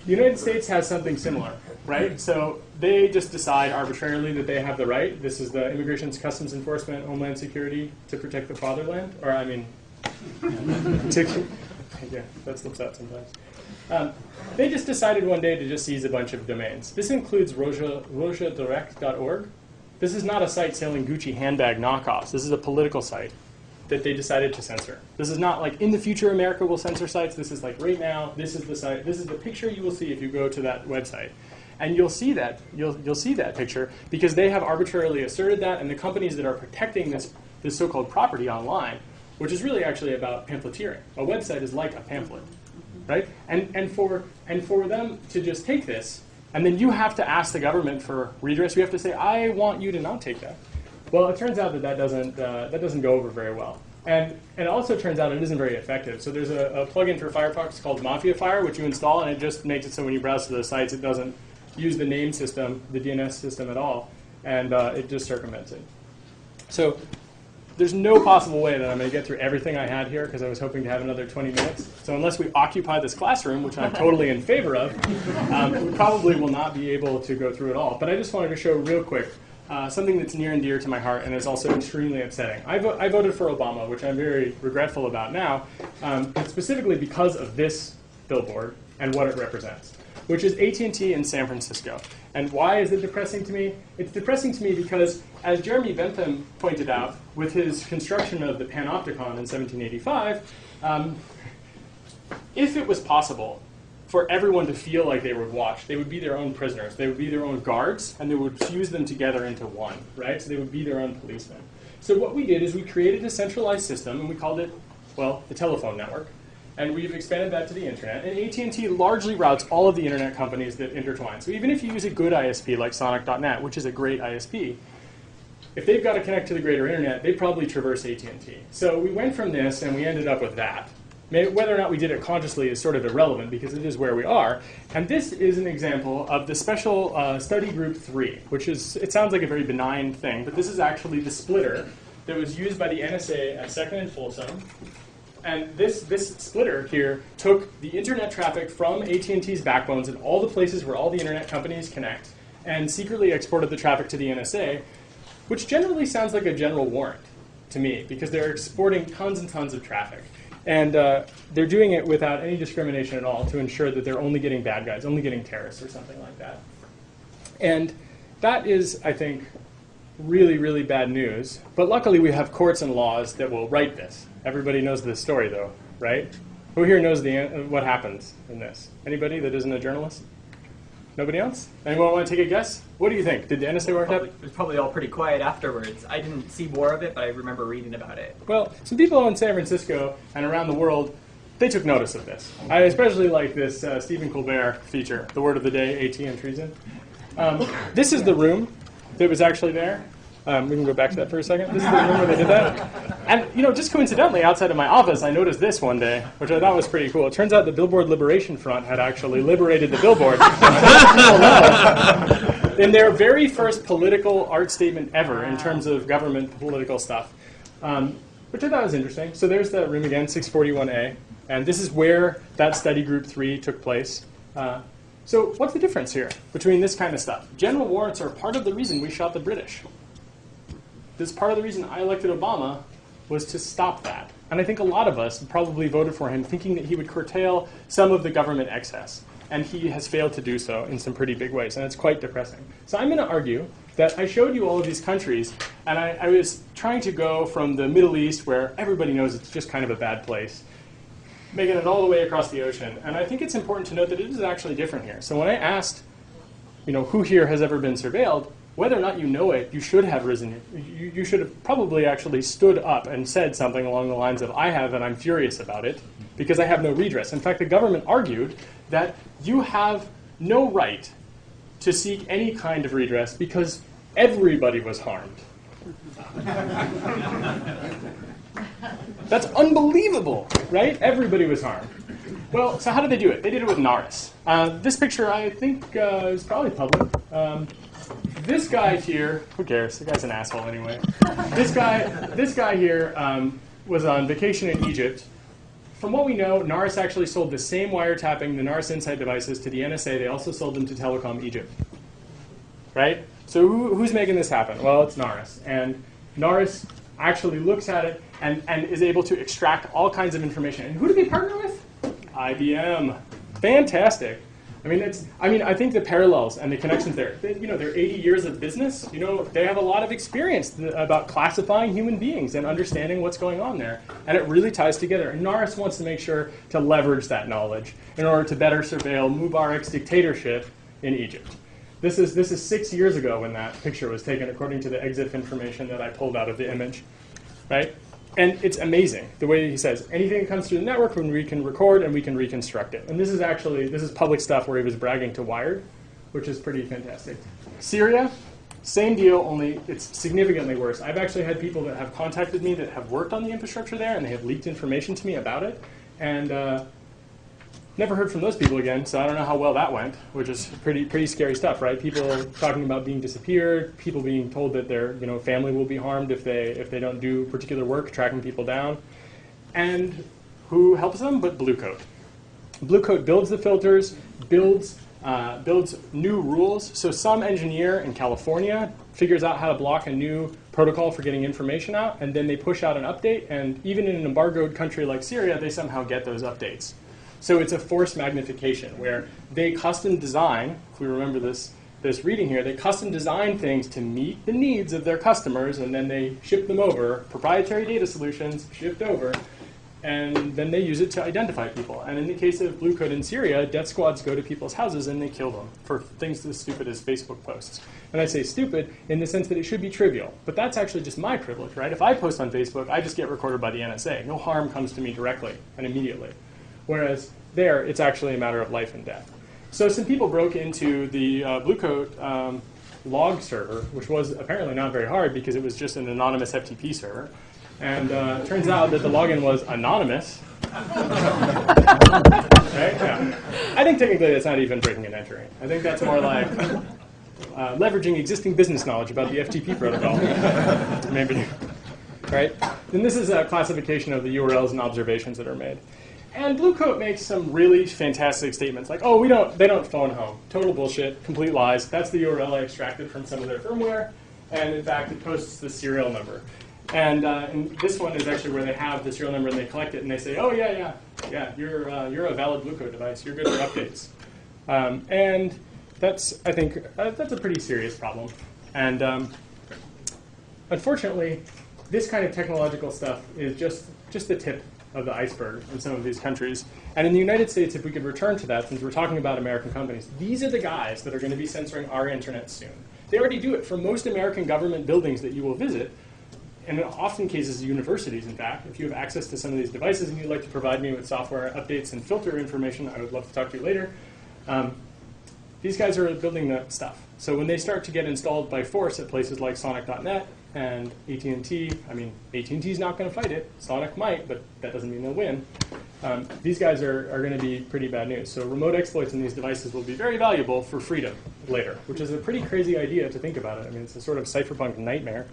Speaker 1: The United States has something similar, right? So they just decide arbitrarily that they have the right. This is the Immigration Customs Enforcement, Homeland Security to protect the fatherland. Or, I mean, yeah, that slips out sometimes. They just decided one day to just seize a bunch of domains. This includes rojadirect.org. This is not a site selling Gucci handbag knockoffs. This is a political site that they decided to censor. This is not like in the future America will censor sites. This is like right now, this is the site, this is the picture you will see if you go to that website. And you'll see that, you'll see that picture because they have arbitrarily asserted that, and the companies that are protecting this so-called property online, which is really actually about pamphleteering. A website is like a pamphlet, right? And for them to just take this, and then you have to ask the government for redress. You have to say, I want you to not take that. Well, it turns out that doesn't go over very well. And it also turns out it isn't very effective. So there's a plugin for Firefox called Mafia Fire, which you install, and it just makes it so when you browse to those sites, it doesn't use the name system, the DNS system at all, and it just circumvents it. So there's no possible way that I'm going to get through everything I had here because I was hoping to have another 20 minutes. So unless we occupy this classroom, which I'm totally in favor of, we probably will not be able to go through it all. But I just wanted to show real quick something that's near and dear to my heart and is also extremely upsetting. I voted for Obama, which I'm very regretful about now, but specifically because of this billboard and what it represents, which is AT&T in San Francisco. And why is it depressing to me? It's depressing to me because, as Jeremy Bentham pointed out with his construction of the Panopticon in 1785, if it was possible for everyone to feel like they were watched, they would be their own prisoners, they would be their own guards, and they would fuse them together into one, right? So they would be their own policemen. So what we did is we created a centralized system, and we called it, well, the telephone network. And we've expanded that to the internet. And AT&T largely routes all of the internet companies that intertwine. So even if you use a good ISP like Sonic.net, which is a great ISP, if they've got to connect to the greater internet, they probably traverse AT&T. So we went from this, and we ended up with that. Whether or not we did it consciously is sort of irrelevant, because it is where we are. And this is an example of the special study group 3, which is, it sounds like a very benign thing, but this is actually the splitter that was used by the NSA at 2nd and Folsom. And this splitter here took the internet traffic from AT&T's backbones and all the places where all the internet companies connect and secretly exported the traffic to the NSA, which generally sounds like a general warrant to me because they're exporting tons and tons of traffic. And they're doing it without any discrimination at all to ensure that they're only getting bad guys, only getting terrorists or something like that. And that is, I think, really, really bad news. But luckily we have courts and laws that will right this. Everybody knows this story, though, right? Who here knows what happens in this? Anybody that isn't a journalist? Nobody else? Anyone want to take a guess? What do you think? Did the NSA work out?
Speaker 2: It was probably all pretty quiet afterwards. I didn't see more of it, but I remember reading about it.
Speaker 1: Well, some people in San Francisco and around the world, they took notice of this. I especially like this Stephen Colbert feature, the word of the day, AT and treason. This is the room that was actually there. We can go back to that for a second. This is the room where they did that. And, you know, just coincidentally, outside of my office, I noticed this one day, which I thought was pretty cool. It turns out the Billboard Liberation Front had actually liberated the billboard in their very first political art statement ever in terms of government political stuff, which I thought was interesting. So there's that room again, 641A. And this is where that study group 3 took place. So what's the difference here between this kind of stuff? General warrants are part of the reason we shot the British. This part of the reason I elected Obama was to stop that. And I think a lot of us probably voted for him thinking that he would curtail some of the government excess. And he has failed to do so in some pretty big ways. And it's quite depressing. So I'm going to argue that I showed you all of these countries. And I was trying to go from the Middle East, where everybody knows it's just kind of a bad place, making it all the way across the ocean. And I think it's important to note that it is actually different here. So when I asked, who here has ever been surveilled, whether or not you know it, you should have risen. You should have probably actually stood up and said something along the lines of, I have and I'm furious about it because I have no redress. In fact, the government argued that you have no right to seek any kind of redress because everybody was harmed. That's unbelievable, right? Everybody was harmed. Well, so how did they do it? They did it with NARIS. This picture, I think, is probably public. This guy here, who cares? The guy's an asshole anyway. This guy here was on vacation in Egypt. From what we know, NARIS actually sold the same wiretapping, the NARIS Insight devices, to the NSA. They also sold them to Telecom Egypt. Right? So who's making this happen? Well, it's NARIS. And NARIS actually looks at it and is able to extract all kinds of information. And who do they partner with? IBM. Fantastic. I think the parallels and the connections there, they're 80 years of business. They have a lot of experience about classifying human beings and understanding what's going on there. And it really ties together. And NARIS wants to make sure to leverage that knowledge in order to better surveil Mubarak's dictatorship in Egypt. This is 6 years ago when that picture was taken, according to the EXIF information that I pulled out of the image, right? And it's amazing the way he says anything that comes through the network, when we can record and we can reconstruct it. And this is public stuff where he was bragging to Wired, which is pretty fantastic. Syria, same deal, only it's significantly worse. I've actually had people that have contacted me that have worked on the infrastructure there, and they have leaked information to me about it, and never heard from those people again. So I don't know how well that went, which is pretty scary stuff, right? People talking about being disappeared, people being told that their family will be harmed if they don't do particular work, tracking people down. And who helps them? But Blue Coat. Blue Coat builds the filters, builds new rules. So some engineer in California figures out how to block a new protocol for getting information out, and then they push out an update. And even in an embargoed country like Syria, they somehow get those updates. So it's a force magnification where they custom design, if we remember this reading here, they custom design things to meet the needs of their customers, and then they ship them over, proprietary data solutions shipped over, and then they use it to identify people. And in the case of Blue Coat in Syria, death squads go to people's houses and they kill them for things as stupid as Facebook posts. And I say stupid in the sense that it should be trivial, but that's actually just my privilege, right? If I post on Facebook, I just get recorded by the NSA. No harm comes to me directly and immediately. Whereas there, it's actually a matter of life and death. So some people broke into the Blue Coat log server, which was apparently not very hard because it was just an anonymous FTP server. And it turns out that the login was anonymous. Right? Yeah. I think technically that's not even breaking and entering. I think that's more like leveraging existing business knowledge about the FTP protocol. Maybe. Right? Then this is a classification of the URLs and observations that are made. And Blue Coat makes some really fantastic statements like, oh, they don't phone home. Total bullshit, complete lies. That's the URL I extracted from some of their firmware. And in fact, it posts the serial number. And this one is actually where they have the serial number and they collect it and they say, oh, yeah, you're a valid Blue Coat device. You're good for updates. And that's, I think, that's a pretty serious problem. And unfortunately, this kind of technological stuff is just the tip of the iceberg in some of these countries. And in the United States, if we could return to that, since we're talking about American companies, these are the guys that are going to be censoring our internet soon. They already do it for most American government buildings that you will visit, and in often cases universities, in fact. If you have access to some of these devices and you'd like to provide me with software updates and filter information, I would love to talk to you later. These guys are building that stuff. So when they start to get installed by force at places like Sonic.net and AT&T, AT&T's not going to fight it. Sonic might, but that doesn't mean they'll win. These guys are going to be pretty bad news. So remote exploits in these devices will be very valuable for freedom later, which is a pretty crazy idea to think about it. It's a sort of cypherpunk nightmare.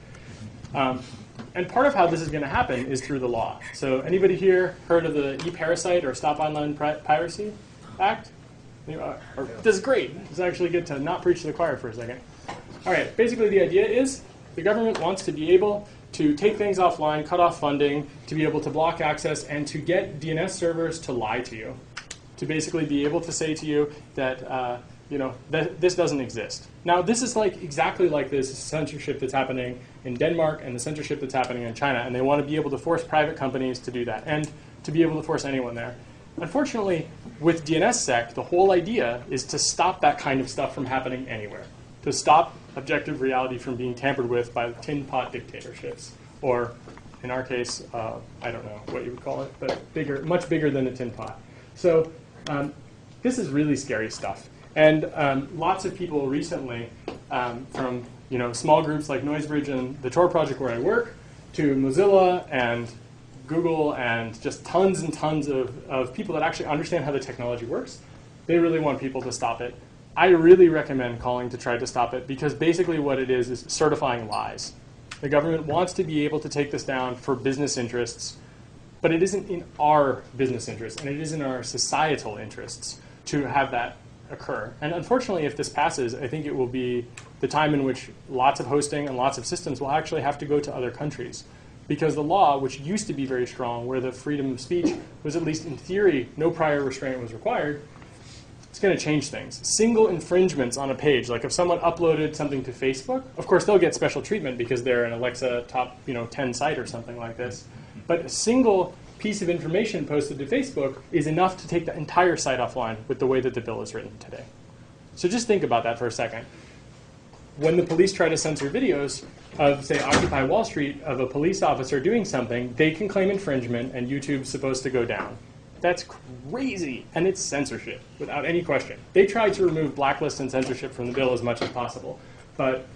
Speaker 1: And part of how this is going to happen is through the law. So anybody here heard of the E-Parasite or Stop Online Piracy Act? This is great. It's actually good to not preach to the choir for a second. All right, basically the idea is the government wants to be able to take things offline, cut off funding, to be able to block access, and to get DNS servers to lie to you, to basically be able to say to you that that this doesn't exist. Now, this is exactly like this censorship that's happening in Denmark and the censorship that's happening in China, and they want to be able to force private companies to do that, and to be able to force anyone there. Unfortunately, with DNSSEC, the whole idea is to stop that kind of stuff from happening anywhere, to stop objective reality from being tampered with by tin pot dictatorships, or in our case, I don't know what you would call it, but bigger, much bigger than a tin pot. So this is really scary stuff. And lots of people recently, from small groups like Noisebridge and the Tor project where I work, to Mozilla and Google and just tons and tons of people that actually understand how the technology works, they really want people to stop it. I really recommend calling to try to stop it, because basically what it is certifying lies. The government wants to be able to take this down for business interests, but it isn't in our business interests, and it is in our societal interests to have that occur. And unfortunately, if this passes, I think it will be the time in which lots of hosting and lots of systems will actually have to go to other countries. Because the law, which used to be very strong, where the freedom of speech was, at least in theory, no prior restraint was required, it's going to change things. Single infringements on a page, like if someone uploaded something to Facebook, of course they'll get special treatment because they're an Alexa top 10 site or something like this. But a single piece of information posted to Facebook is enough to take the entire site offline with the way that the bill is written today. So just think about that for a second. When the police try to censor videos of, say, Occupy Wall Street, of a police officer doing something, they can claim infringement and YouTube's supposed to go down. That's crazy, and it's censorship, without any question. They tried to remove blacklist and censorship from the bill as much as possible, but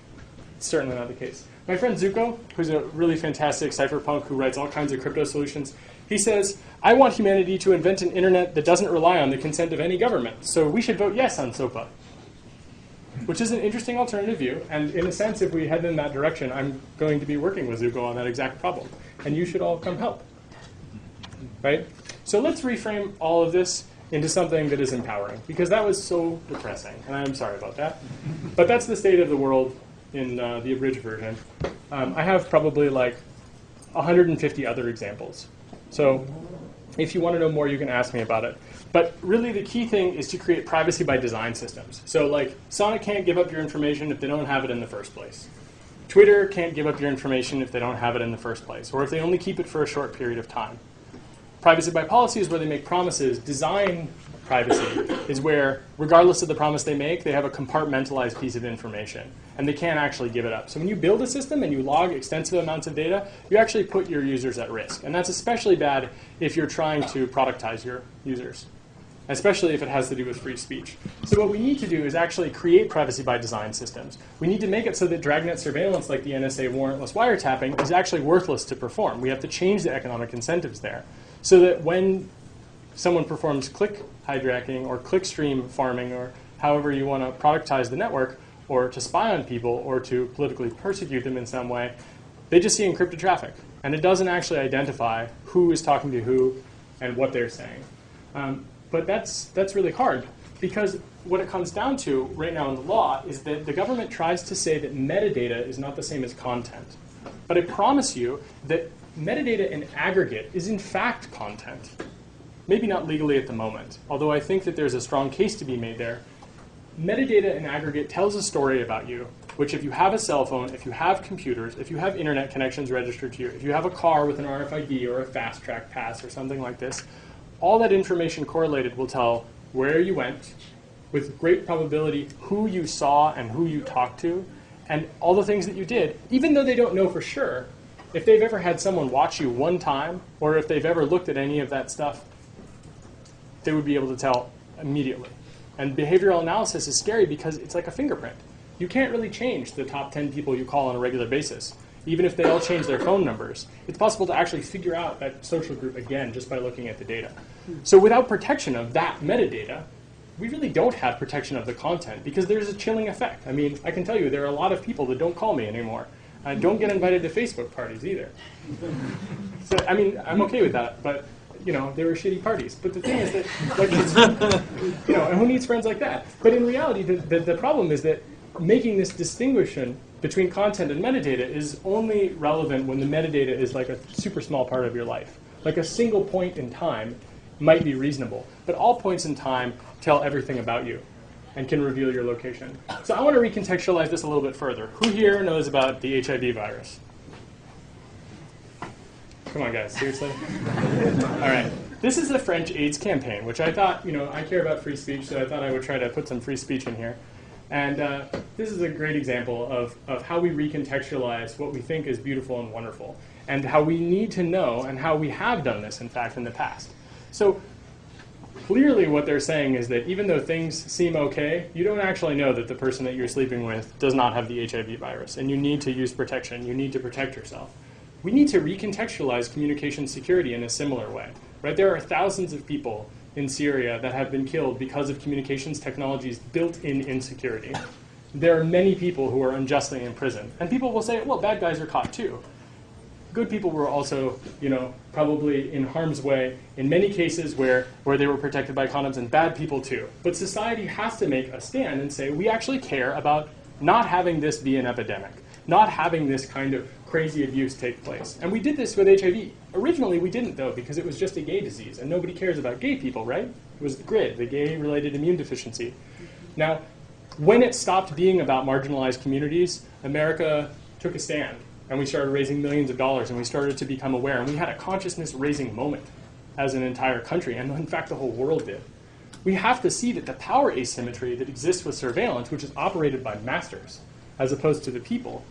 Speaker 1: it's certainly not the case. My friend Zuko, who's a really fantastic cypherpunk who writes all kinds of crypto solutions, he says, I want humanity to invent an internet that doesn't rely on the consent of any government, so we should vote yes on SOPA. Which is an interesting alternative view, and in a sense, if we head in that direction, I'm going to be working with Zuko on that exact problem, and you should all come help. Right? So let's reframe all of this into something that is empowering, because that was so depressing, and I'm sorry about that. But that's the state of the world in the abridged version. I have probably like 150 other examples. So if you want to know more, you can ask me about it. But really the key thing is to create privacy by design systems. So like Sonic can't give up your information if they don't have it in the first place. Twitter can't give up your information if they don't have it in the first place, or if they only keep it for a short period of time. Privacy by policy is where they make promises. Design privacy is where, regardless of the promise they make, they have a compartmentalized piece of information, and they can't actually give it up. So when you build a system and you log extensive amounts of data, you actually put your users at risk. And that's especially bad if you're trying to productize your users, especially if it has to do with free speech. So what we need to do is actually create privacy by design systems. We need to make it so that dragnet surveillance, like the NSA warrantless wiretapping, is actually worthless to perform. We have to change the economic incentives there, so that when someone performs click hijacking or clickstream farming, or however you want to productize the network, or to spy on people, or to politically persecute them in some way, they just see encrypted traffic. And it doesn't actually identify who is talking to who and what they're saying. But that's really hard, because what it comes down to right now in the law is that the government tries to say that metadata is not the same as content. But I promise you that metadata in aggregate is in fact content. Maybe not legally at the moment, although I think that there's a strong case to be made there. Metadata in aggregate tells a story about you, which if you have a cell phone, if you have computers, if you have internet connections registered to you, if you have a car with an RFID or a fast track pass or something like this, all that information correlated will tell where you went, with great probability who you saw and who you talked to, and all the things that you did, even though they don't know for sure. If they've ever had someone watch you one time, or if they've ever looked at any of that stuff, they would be able to tell immediately. And behavioral analysis is scary because it's like a fingerprint. You can't really change the top 10 people you call on a regular basis. Even if they all change their phone numbers, it's possible to actually figure out that social group again just by looking at the data. So without protection of that metadata, we really don't have protection of the content, because there's a chilling effect. I mean, I can tell you there are a lot of people that don't call me anymore. I don't get invited to Facebook parties either. So, I mean, I'm okay with that, but they were shitty parties. But the thing is that, like, and who needs friends like that? But in reality, the problem is that making this distinction between content and metadata is only relevant when the metadata is like a super small part of your life. Like a single point in time might be reasonable, but all points in time tell everything about you and can reveal your location. So I want to recontextualize this a little bit further. Who here knows about the HIV virus? Come on, guys, seriously? All right. this is the French AIDS campaign, which I thought, I care about free speech, so I thought I would try to put some free speech in here. And this is a great example of how we recontextualize what we think is beautiful and wonderful, and how we need to know, and how we have done this, in fact, in the past. So clearly what they're saying is that even though things seem okay, you don't actually know that the person that you're sleeping with does not have the HIV virus, and you need to use protection. You need to protect yourself. We need to recontextualize communication security in a similar way. Right? There are thousands of people in Syria that have been killed because of communications technologies built-in insecurity. There are many people who are unjustly imprisoned. And people will say, well, bad guys are caught too. Good people were also, probably in harm's way in many cases where they were protected by condoms, and bad people too. But society has to make a stand and say, we actually care about not having this be an epidemic, not having this kind of crazy abuse take place. And we did this with HIV. Originally, we didn't, though, because it was just a gay disease, and nobody cares about gay people, right? It was the GRID, the gay-related immune deficiency. Now, when it stopped being about marginalized communities, America took a stand, and we started raising millions of dollars, and we started to become aware, and we had a consciousness-raising moment as an entire country, and in fact, the whole world did. We have to see that the power asymmetry that exists with surveillance, which is operated by masters, as opposed to the people,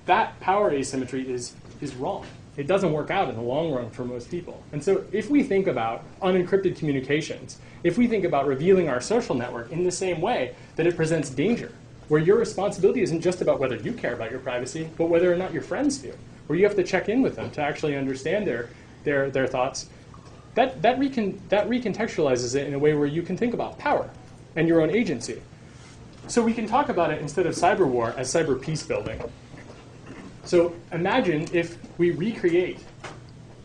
Speaker 1: that power asymmetry is wrong. It doesn't work out in the long run for most people. And so if we think about unencrypted communications, if we think about revealing our social network in the same way that it presents danger, where your responsibility isn't just about whether you care about your privacy, but whether or not your friends do, where you have to check in with them to actually understand their thoughts, that recontextualizes it in a way where you can think about power and your own agency. So we can talk about it instead of cyber war as cyber peace building. So imagine if we recreate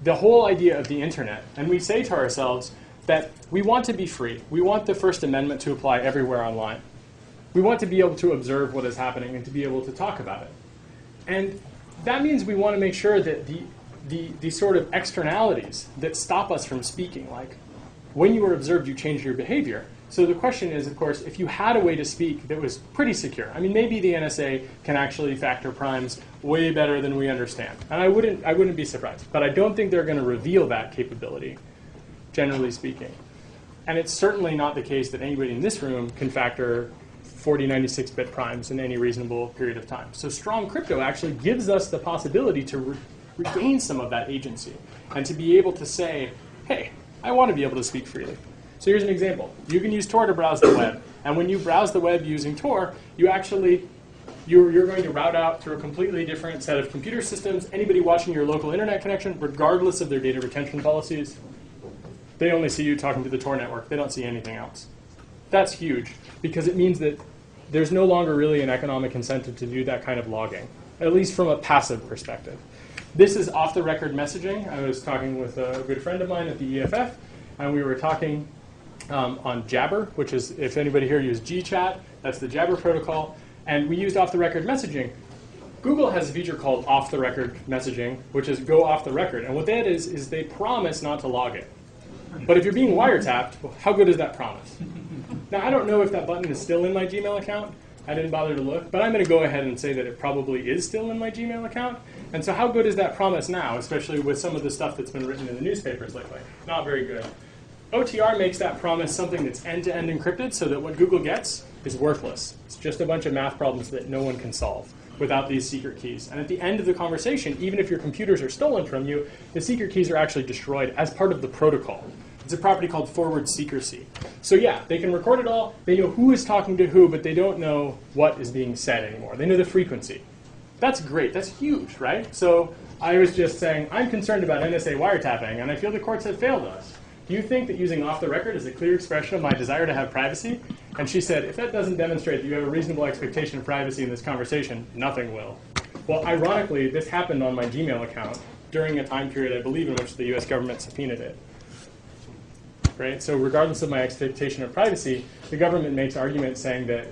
Speaker 1: the whole idea of the internet and we say to ourselves that we want to be free. We want the First Amendment to apply everywhere online. We want to be able to observe what is happening and to be able to talk about it. And that means we want to make sure that the sort of externalities that stop us from speaking, like when you were observed, you changed your behavior. So the question is, of course, if you had a way to speak that was pretty secure. I mean, maybe the NSA can actually factor primes way better than we understand. And I wouldn't be surprised. But I don't think they're going to reveal that capability, generally speaking. And it's certainly not the case that anybody in this room can factor 4096-bit primes in any reasonable period of time. So strong crypto actually gives us the possibility to regain some of that agency and to be able to say, hey, I want to be able to speak freely. So here's an example. You can use Tor to browse the web. And when you browse the web using Tor, you're going to route out through a completely different set of computer systems. Anybody watching your local internet connection, regardless of their data retention policies, they only see you talking to the Tor network. They don't see anything else. That's huge, because it means that there's no longer really an economic incentive to do that kind of logging, at least from a passive perspective. This is off-the-record messaging. I was talking with a good friend of mine at the EFF, and we were talking on Jabber, which is, if anybody here uses GChat, that's the Jabber protocol. And we used off-the-record messaging. Google has a feature called off-the-record messaging, which is go off the record. And what that is they promise not to log it. But if you're being wiretapped, well, how good is that promise? Now, I don't know if that button is still in my Gmail account. I didn't bother to look. But I'm going to go ahead and say that it probably is still in my Gmail account. And so how good is that promise now, especially with some of the stuff that's been written in the newspapers lately? Not very good. OTR makes that promise something that's end-to-end encrypted so that what Google gets is worthless. It's just a bunch of math problems that no one can solve without these secret keys. And at the end of the conversation, even if your computers are stolen from you, the secret keys are actually destroyed as part of the protocol. It's a property called forward secrecy. So yeah, they can record it all. They know who is talking to who, but they don't know what is being said anymore. They know the frequency. That's great. That's huge, right? So I was just saying, I'm concerned about NSA wiretapping, and I feel the courts have failed us. Do you think that using off the record is a clear expression of my desire to have privacy? And she said, if that doesn't demonstrate that you have a reasonable expectation of privacy in this conversation, nothing will. Well, ironically, this happened on my Gmail account during a time period, I believe, in which the US government subpoenaed it. Right? So regardless of my expectation of privacy, the government makes arguments saying that,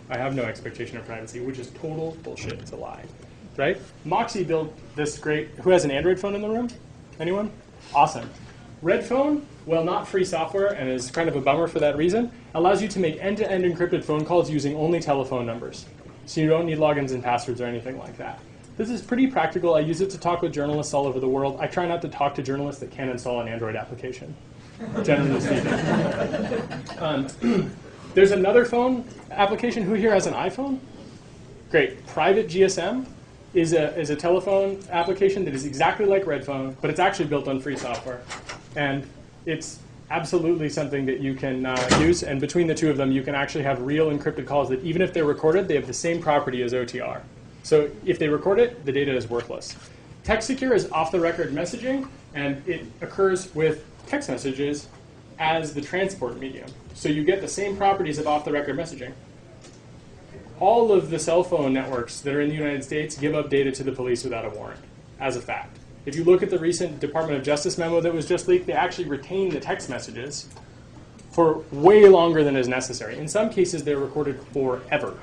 Speaker 1: I have no expectation of privacy, which is total bullshit. It's a lie. Right? Moxie built this great, who has an Android phone in the room? Anyone? Awesome. Red Phone, well, not free software, and is kind of a bummer for that reason, allows you to make end-to-end encrypted phone calls using only telephone numbers. So you don't need logins and passwords or anything like that. This is pretty practical. I use it to talk with journalists all over the world. I try not to talk to journalists that can't install an Android application, generally speaking. There's another phone application. Who here has an iPhone? Great. Private GSM is a telephone application that is exactly like Redphone, but it's actually built on free software. And it's absolutely something that you can use. And between the two of them, you can actually have real encrypted calls that even if they're recorded, they have the same property as OTR. So if they record it, the data is worthless. Text Secure is off-the-record messaging, and it occurs with text messages as the transport medium. So you get the same properties of off-the-record messaging. All of the cell phone networks that are in the United States give up data to the police without a warrant, as a fact. If you look at the recent Department of Justice memo that was just leaked, they actually retain the text messages for way longer than is necessary. In some cases, they're recorded forever.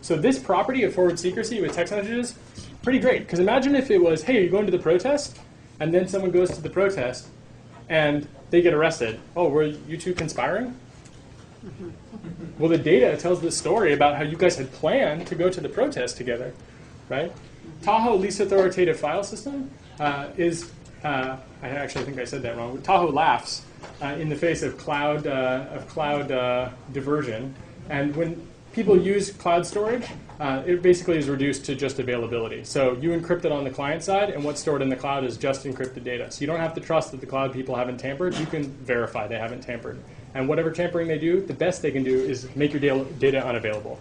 Speaker 1: So this property of forward secrecy with text messages, pretty great. Because imagine if it was, hey, are you going to the protest? And then someone goes to the protest, and they get arrested. Oh, were you two conspiring? Well, the data tells the story about how you guys had planned to go to the protest together, right? Tahoe least authoritative file system is, I actually think I said that wrong. Tahoe laughs in the face of cloud diversion. And when people use cloud storage, it basically is reduced to just availability. So you encrypt it on the client side, and what's stored in the cloud is just encrypted data. So you don't have to trust that the cloud people haven't tampered. You can verify they haven't tampered. And whatever tampering they do, the best they can do is make your data unavailable.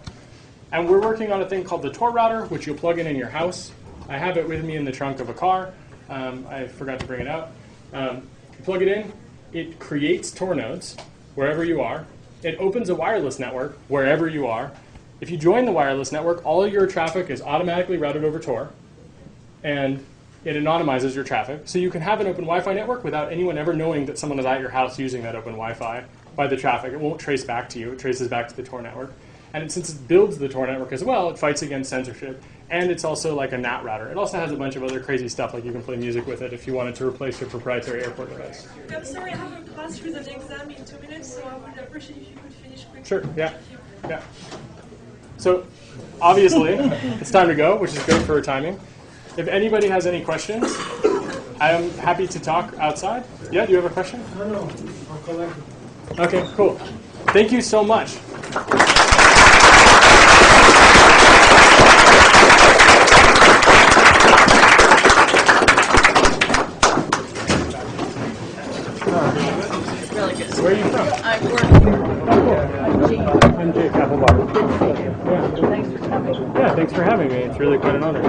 Speaker 1: And we're working on a thing called the Tor router, which you'll plug in your house. I have it with me in the trunk of a car. I forgot to bring it out. You plug it in. It creates Tor nodes wherever you are. It opens a wireless network wherever you are. If you join the wireless network, all of your traffic is automatically routed over Tor, and it anonymizes your traffic. So you can have an open Wi-Fi network without anyone ever knowing that someone is at your house using that open Wi-Fi by the traffic. It won't trace back to you. It traces back to the Tor network. And since it builds the Tor network as well, it fights against censorship. And it's also like a NAT router. It also has a bunch of other crazy stuff, like you can play music with it if you wanted to replace your proprietary airport device.
Speaker 3: I'm sorry, I have a class with an exam in 2 minutes, so I would appreciate if you could finish quickly.
Speaker 1: Sure, yeah. Yeah. So obviously, it's time to go, which is good for timing. If anybody has any questions, I am happy to talk outside. Yeah, do you have a question?
Speaker 4: No, I'll collect it.
Speaker 1: Okay, cool. Thank you so much.
Speaker 5: Really good.
Speaker 1: Where are you from?
Speaker 5: I work here.
Speaker 1: Oh, cool. I'm Jake Appelbaum. Yeah.
Speaker 5: Thanks for coming.
Speaker 1: Yeah, thanks for having me. It's really quite an honor.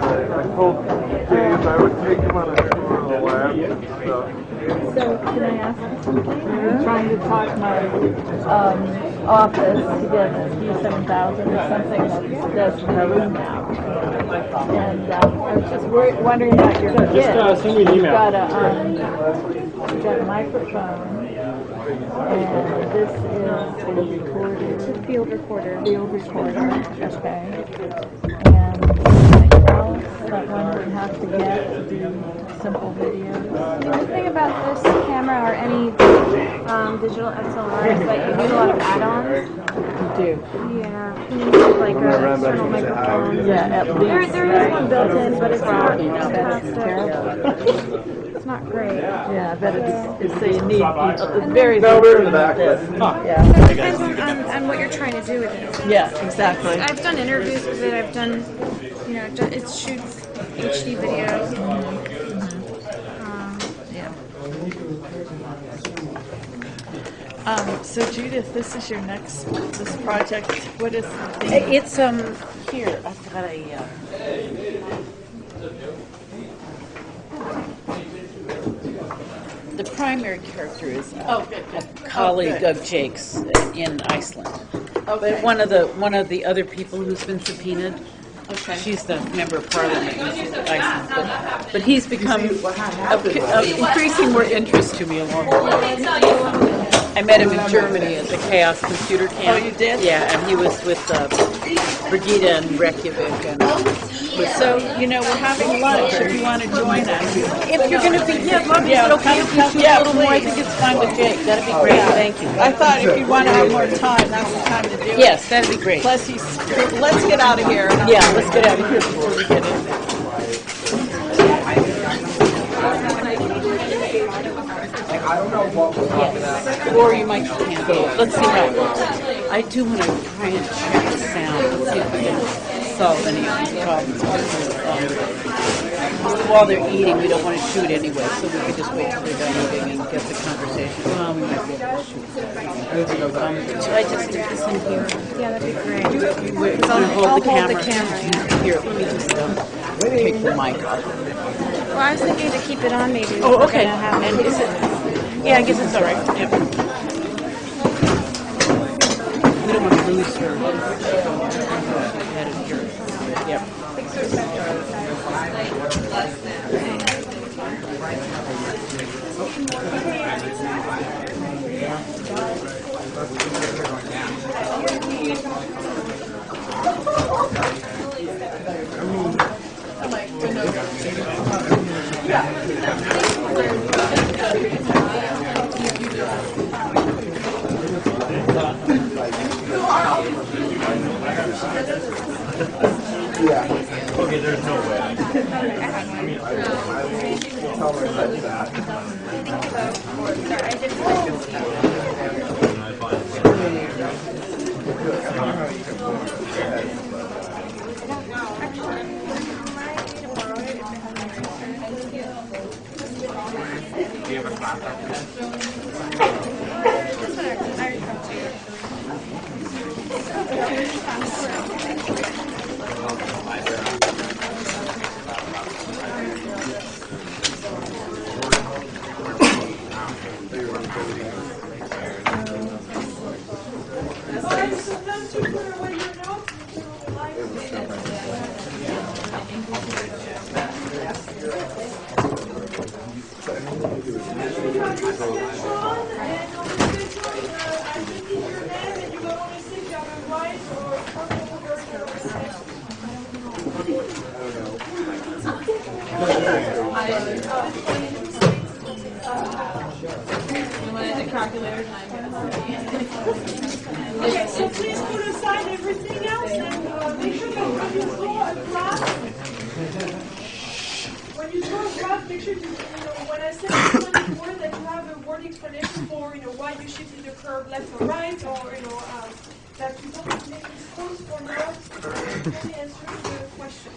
Speaker 4: I told Dave I would take him on a tour of the lab and stuff.
Speaker 6: So, can I ask you something? I'm trying to talk my office to get Q7000 or something that does my room now. And I was just wondering about your kit.
Speaker 1: Just send me an email.
Speaker 6: You've got a microphone, and this is a recorder.
Speaker 7: It's a field recorder.
Speaker 6: Field recorder, okay. And something else that one would have to get to do simple videos.
Speaker 7: The good thing about this camera or any digital SLR is that you need a lot of add-ons.
Speaker 6: You do.
Speaker 7: Yeah, you need like a external microphone.
Speaker 6: Yeah, at least.
Speaker 7: There is one built in, but it's not
Speaker 6: terrible.
Speaker 7: It's not great.
Speaker 6: Yeah, I bet it's so you need it's very
Speaker 4: we're in the back.
Speaker 6: Yeah.
Speaker 7: So it depends on what you're trying to do with it.
Speaker 6: Yeah, exactly.
Speaker 7: I've done interviews with it. I've done, it shoots HD videos.
Speaker 6: Yeah.
Speaker 5: So Judith, this is your this project. What is
Speaker 8: It's here. I've got a. The primary character is a colleague of Jake's in Iceland. But one of the other people who's been subpoenaed.
Speaker 5: Okay.
Speaker 8: She's the member of parliament in Iceland, but he's become of increasing more interest to me along the way. I met him in Germany at the Chaos Computer Camp.
Speaker 5: Oh, you did?
Speaker 8: Yeah, and he was with Brigida and Reykjavik. And so, we're having lunch if you want to join us. If you're going to be, is it okay if you shoot a little more? I think it's fine with Jake. That'd be great. Thank you.
Speaker 5: I thought if you want to have more time, that's the time to do it.
Speaker 8: Yes, that'd be great.
Speaker 5: Plus, let's get out of here.
Speaker 8: Yeah, let's get out of here before we get in there. Yes. Or you might handle it. Let's see how it works. I do want to try and check the sound. Let's see if we can solve any of these problems. While they're eating, we don't want to shoot anyway, so we could just wait till they're done eating and get the conversation. Well, we might be able to shoot. Should I just stick this in here?
Speaker 7: Yeah, that'd be great.
Speaker 8: I'll hold the camera.
Speaker 7: Yeah.
Speaker 8: Here, let me just take the mic off.
Speaker 7: Well, I was thinking to keep it on maybe.
Speaker 8: Oh, okay.
Speaker 7: And
Speaker 8: is it? Yeah, I guess it's all right. Yep. We don't want to lose her. Head of here. Yep.
Speaker 4: Okay, there's no way. I mean, I tell her that. Do you have a class after that?
Speaker 3: Okay, so please put aside everything else and make sure that when you throw a graph, make sure when I said before that you have a word explanation for why you shifted the curve left or right, or that you don't make mistakes or not really answering the questions.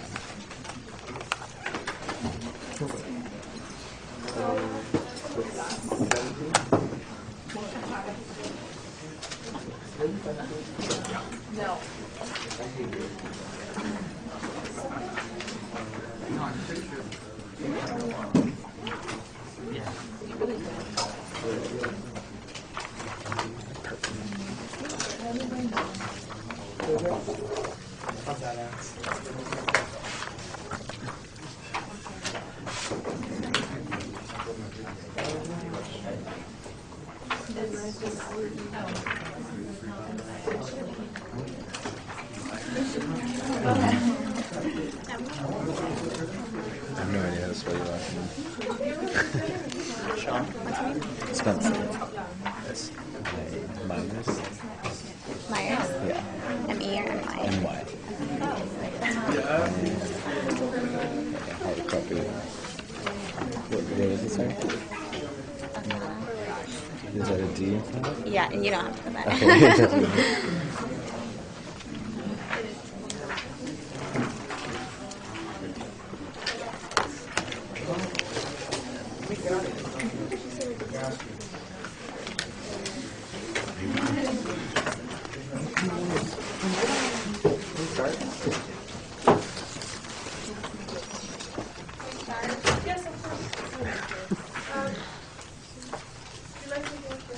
Speaker 3: No.
Speaker 9: I have no idea how to spell your last name. Sean? Spencer. S-I-Myers?
Speaker 7: Myers?
Speaker 9: Yeah.
Speaker 7: M-E or M-I?
Speaker 9: M-Y. Hard copy. What is it, sorry? Is that a D in front of it?
Speaker 7: Yeah, and you don't have to put that.
Speaker 9: Okay.
Speaker 3: Yes, of course. You like to go to the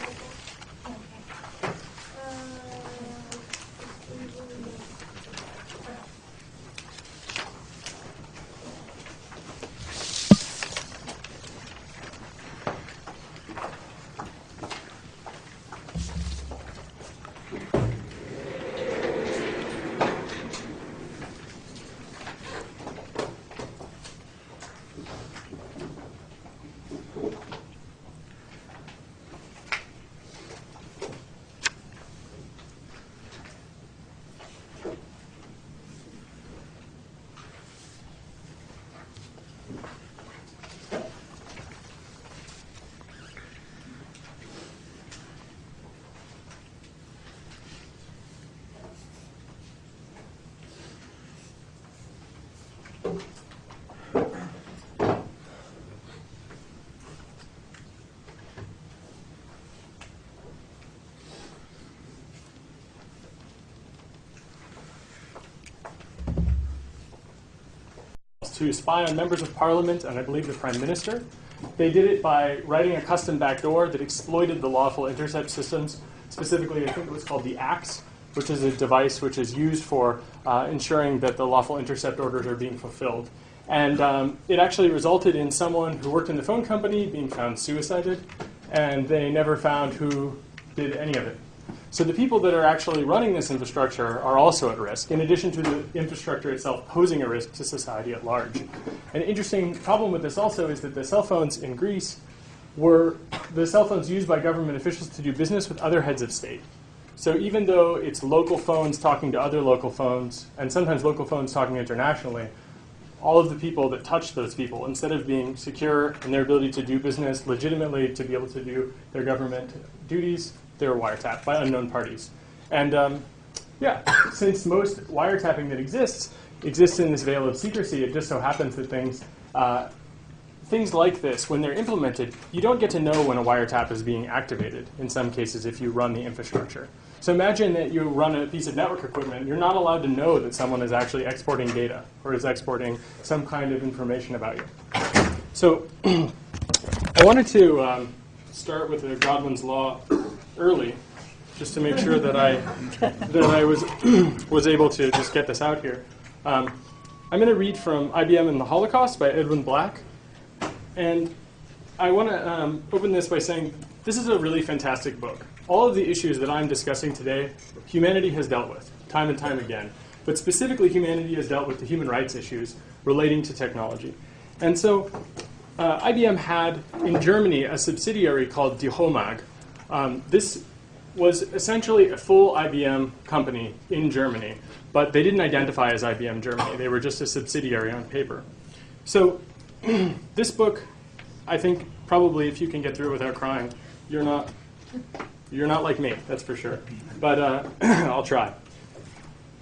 Speaker 1: to spy on members of parliament and I believe the prime minister. They did it by writing a custom backdoor that exploited the lawful intercept systems. Specifically, I think it was called the AXE, which is a device which is used for ensuring that the lawful intercept orders are being fulfilled. And it actually resulted in someone who worked in the phone company being found suicided, and they never found who did any of it. So the people that are actually running this infrastructure are also at risk, in addition to the infrastructure itself posing a risk to society at large. An interesting problem with this also is that the cell phones in Greece were the cell phones used by government officials to do business with other heads of state. So even though it's local phones talking to other local phones, and sometimes local phones talking internationally, all of the people that touch those people, instead of being secure in their ability to do business legitimately, to be able to do their government duties, they were wiretapped by unknown parties. And yeah, since most wiretapping that exists in this veil of secrecy, it just so happens that things like this, when they're implemented, you don't get to know when a wiretap is being activated, in some cases, if you run the infrastructure. So imagine that you run a piece of network equipment. You're not allowed to know that someone is actually exporting data or is exporting some kind of information about you. So I wanted to start with the Godwin's Law early, just to make sure that I was able to just get this out here. I'm going to read from IBM and the Holocaust by Edwin Black. And I want to open this by saying this is a really fantastic book. All of the issues that I'm discussing today, humanity has dealt with time and time again. But specifically, humanity has dealt with the human rights issues relating to technology. And so IBM had, in Germany, a subsidiary called Die Homag. This was essentially a full IBM company in Germany, but they didn't identify as IBM Germany. They were just a subsidiary on paper. So this book, I think probably if you can get through it without crying, you're not like me, that's for sure. But I'll try.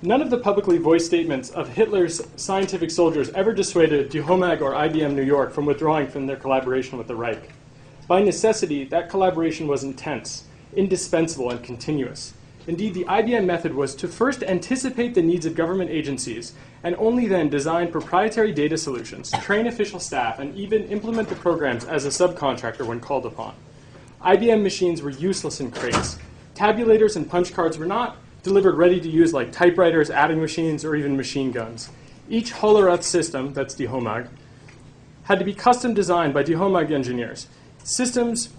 Speaker 1: None of the publicly voiced statements of Hitler's scientific soldiers ever dissuaded Die Homag or IBM New York from withdrawing from their collaboration with the Reich. By necessity, that collaboration was intense, indispensable, and continuous. Indeed, the IBM method was to first anticipate the needs of government agencies and only then design proprietary data solutions, train official staff, and even implement the programs as a subcontractor when called upon. IBM machines were useless in crates. Tabulators and punch cards were not delivered ready to use like typewriters, adding machines, or even machine guns. Each Hollerith system, that's Die Homag, had to be custom designed by Die Homag engineers. Systems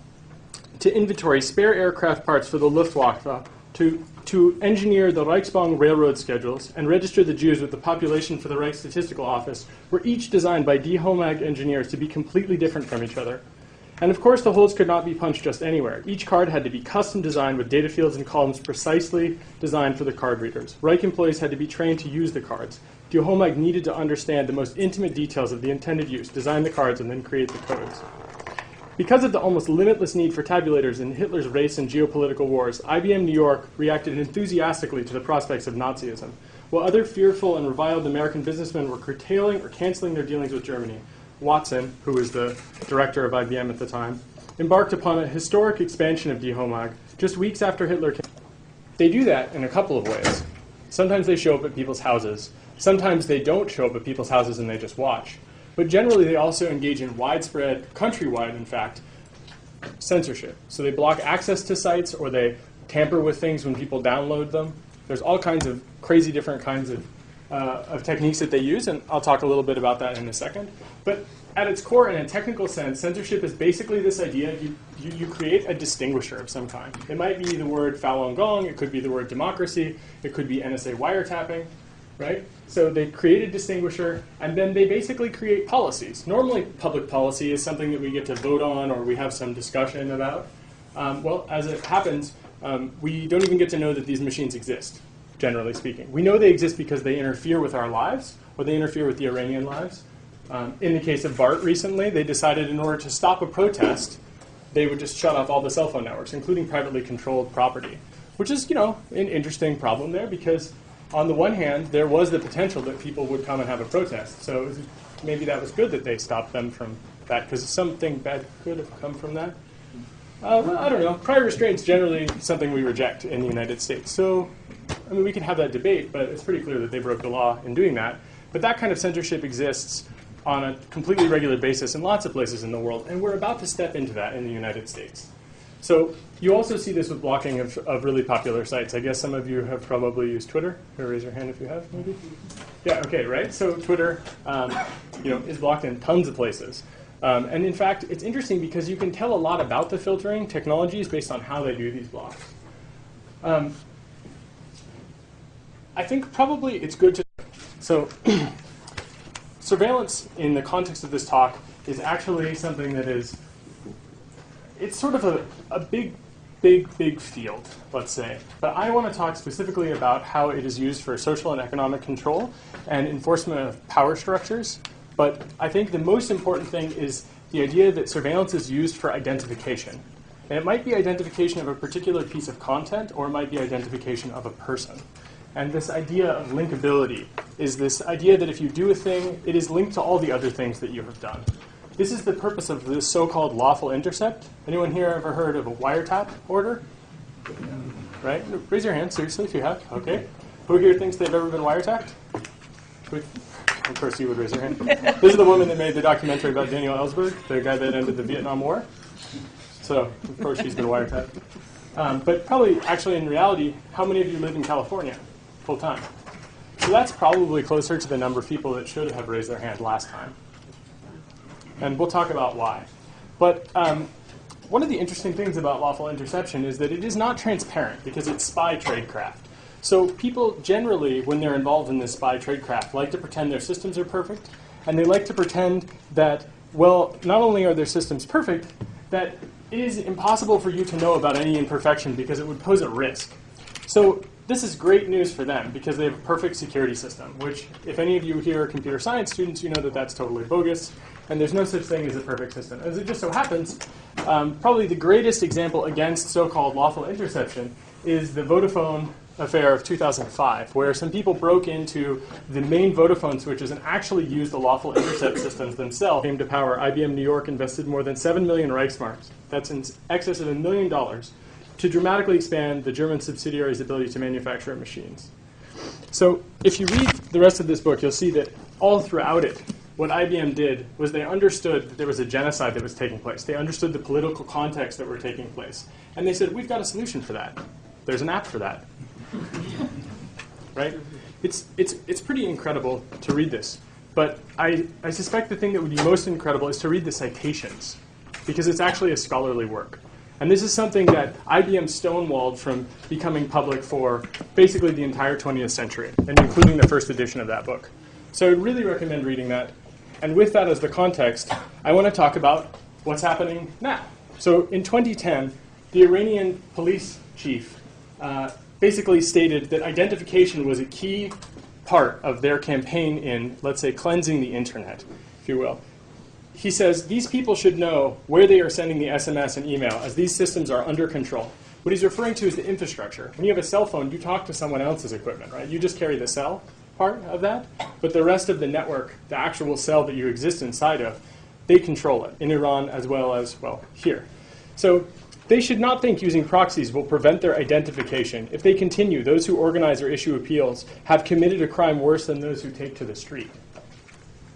Speaker 1: to inventory spare aircraft parts for the Luftwaffe, to engineer the Reichsbahn railroad schedules and register the Jews with the population for the Reich Statistical Office were each designed by Die Homag engineers to be completely different from each other. And of course, the holes could not be punched just anywhere. Each card had to be custom designed with data fields and columns precisely designed for the card readers. Reich employees had to be trained to use the cards. Die Homag needed to understand the most intimate details of the intended use, design the cards, and then create the codes. Because of the almost limitless need for tabulators in Hitler's race and geopolitical wars, IBM New York reacted enthusiastically to the prospects of Nazism, while other fearful and reviled American businessmen were curtailing or canceling their dealings with Germany. Watson, who was the director of IBM at the time, embarked upon a historic expansion of Die Homag just weeks after Hitler came. They do that in a couple of ways. Sometimes they show up at people's houses. Sometimes they don't show up at people's houses and they just watch. But generally, they also engage in widespread, countrywide, in fact, censorship. So they block access to sites, or they tamper with things when people download them. There's all kinds of crazy different kinds of techniques that they use, and I'll talk a little bit about that in a second. But at its core, in a technical sense, censorship is basically this idea you create a distinguisher of some kind. It might be the word Falun Gong, it could be the word democracy, it could be NSA wiretapping, right? So they create a distinguisher, and then they basically create policies. Normally, public policy is something that we get to vote on or we have some discussion about. Well, as it happens, we don't even get to know that these machines exist, generally speaking. We know they exist because they interfere with our lives, or they interfere with the Iranian lives. In the case of BART recently, they decided in order to stop a protest, they would just shut off all the cell phone networks, including privately controlled property, which is, an interesting problem there because on the one hand, there was the potential that people would come and have a protest. So maybe that was good that they stopped them from that, because something bad could have come from that. Well, I don't know. Prior restraint's generally something we reject in the United States. So, we can have that debate, but it's pretty clear that they broke the law in doing that. But that kind of censorship exists on a completely regular basis in lots of places in the world, and we're about to step into that in the United States. So you also see this with blocking of really popular sites. I guess some of you have probably used Twitter. Raise your hand if you have, maybe. Yeah, okay, right? So Twitter is blocked in tons of places. And in fact, it's interesting because you can tell a lot about the filtering technologies based on how they do these blocks. I think probably it's good to... So surveillance in the context of this talk is actually something that is... It's sort of a big field, let's say. But I want to talk specifically about how it is used for social and economic control and enforcement of power structures. But I think the most important thing is the idea that surveillance is used for identification. And it might be identification of a particular piece of content, or it might be identification of a person. And this idea of linkability is this idea that if you do a thing, it is linked to all the other things that you have done. This is the purpose of this so-called lawful intercept. Anyone here ever heard of a wiretap order? Right? Raise your hand, seriously, if you have. Okay. Who here thinks they've ever been wiretapped? Of course you would raise your hand. This is the woman that made the documentary about Daniel Ellsberg, the guy that ended the Vietnam War. So, of course, she's been wiretapped. But probably, actually, in reality, how many of you live in California full time? So that's probably closer to the number of people that should have raised their hand last time. And we'll talk about why. But one of the interesting things about lawful interception is that it is not transparent because it's spy tradecraft. So people generally, when they're involved in this spy tradecraft, like to pretend their systems are perfect, and they like to pretend that, well, not only are their systems perfect, that it is impossible for you to know about any imperfection because it would pose a risk. So this is great news for them because they have a perfect security system, which if any of you here are computer science students, you know that that's totally bogus, and there's no such thing as a perfect system. As it just so happens, probably the greatest example against so-called lawful interception is the Vodafone affair of 2005, where some people broke into the main Vodafone switches and actually used the lawful intercept systems themselves. Came to power, IBM New York invested more than 7 million Reichsmarks, that's in excess of $1 million, to dramatically expand the German subsidiary's ability to manufacture machines. So if you read the rest of this book, you'll see that all throughout it, what IBM did was they understood that there was a genocide that was taking place. They understood the political context that were taking place. And they said, we've got a solution for that. There's an app for that. Right? It's pretty incredible to read this. But I suspect the thing that would be most incredible is to read the citations, because it's actually a scholarly work. And this is something that IBM stonewalled from becoming public for basically the entire 20th century, and including the first edition of that book. So I'd really recommend reading that. And with that as the context, I want to talk about what's happening now. So in 2010, the Iranian police chief basically stated that identification was a key part of their campaign in, let's say, cleansing the internet, if you will. He says these people should know where they are sending the SMS and email, as these systems are under control. What he's referring to is the infrastructure. When you have a cell phone, you talk to someone else's equipment, right? You just carry the cell part of that, but the rest of the network, the actual cell that you exist inside of, they control it in Iran as well as, well, here. So they should not think using proxies will prevent their identification. If they continue, those who organize or issue appeals have committed a crime worse than those who take to the street.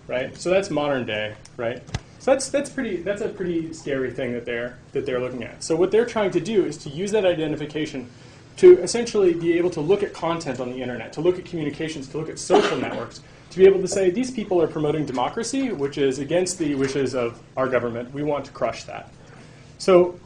Speaker 1: Right? So that's modern day, right? So that's a pretty scary thing that they're looking at. So what they're trying to do is to use that identification to essentially be able to look at content on the internet, to look at communications, to look at social networks, to be able to say these people are promoting democracy, which is against the wishes of our government. We want to crush that. So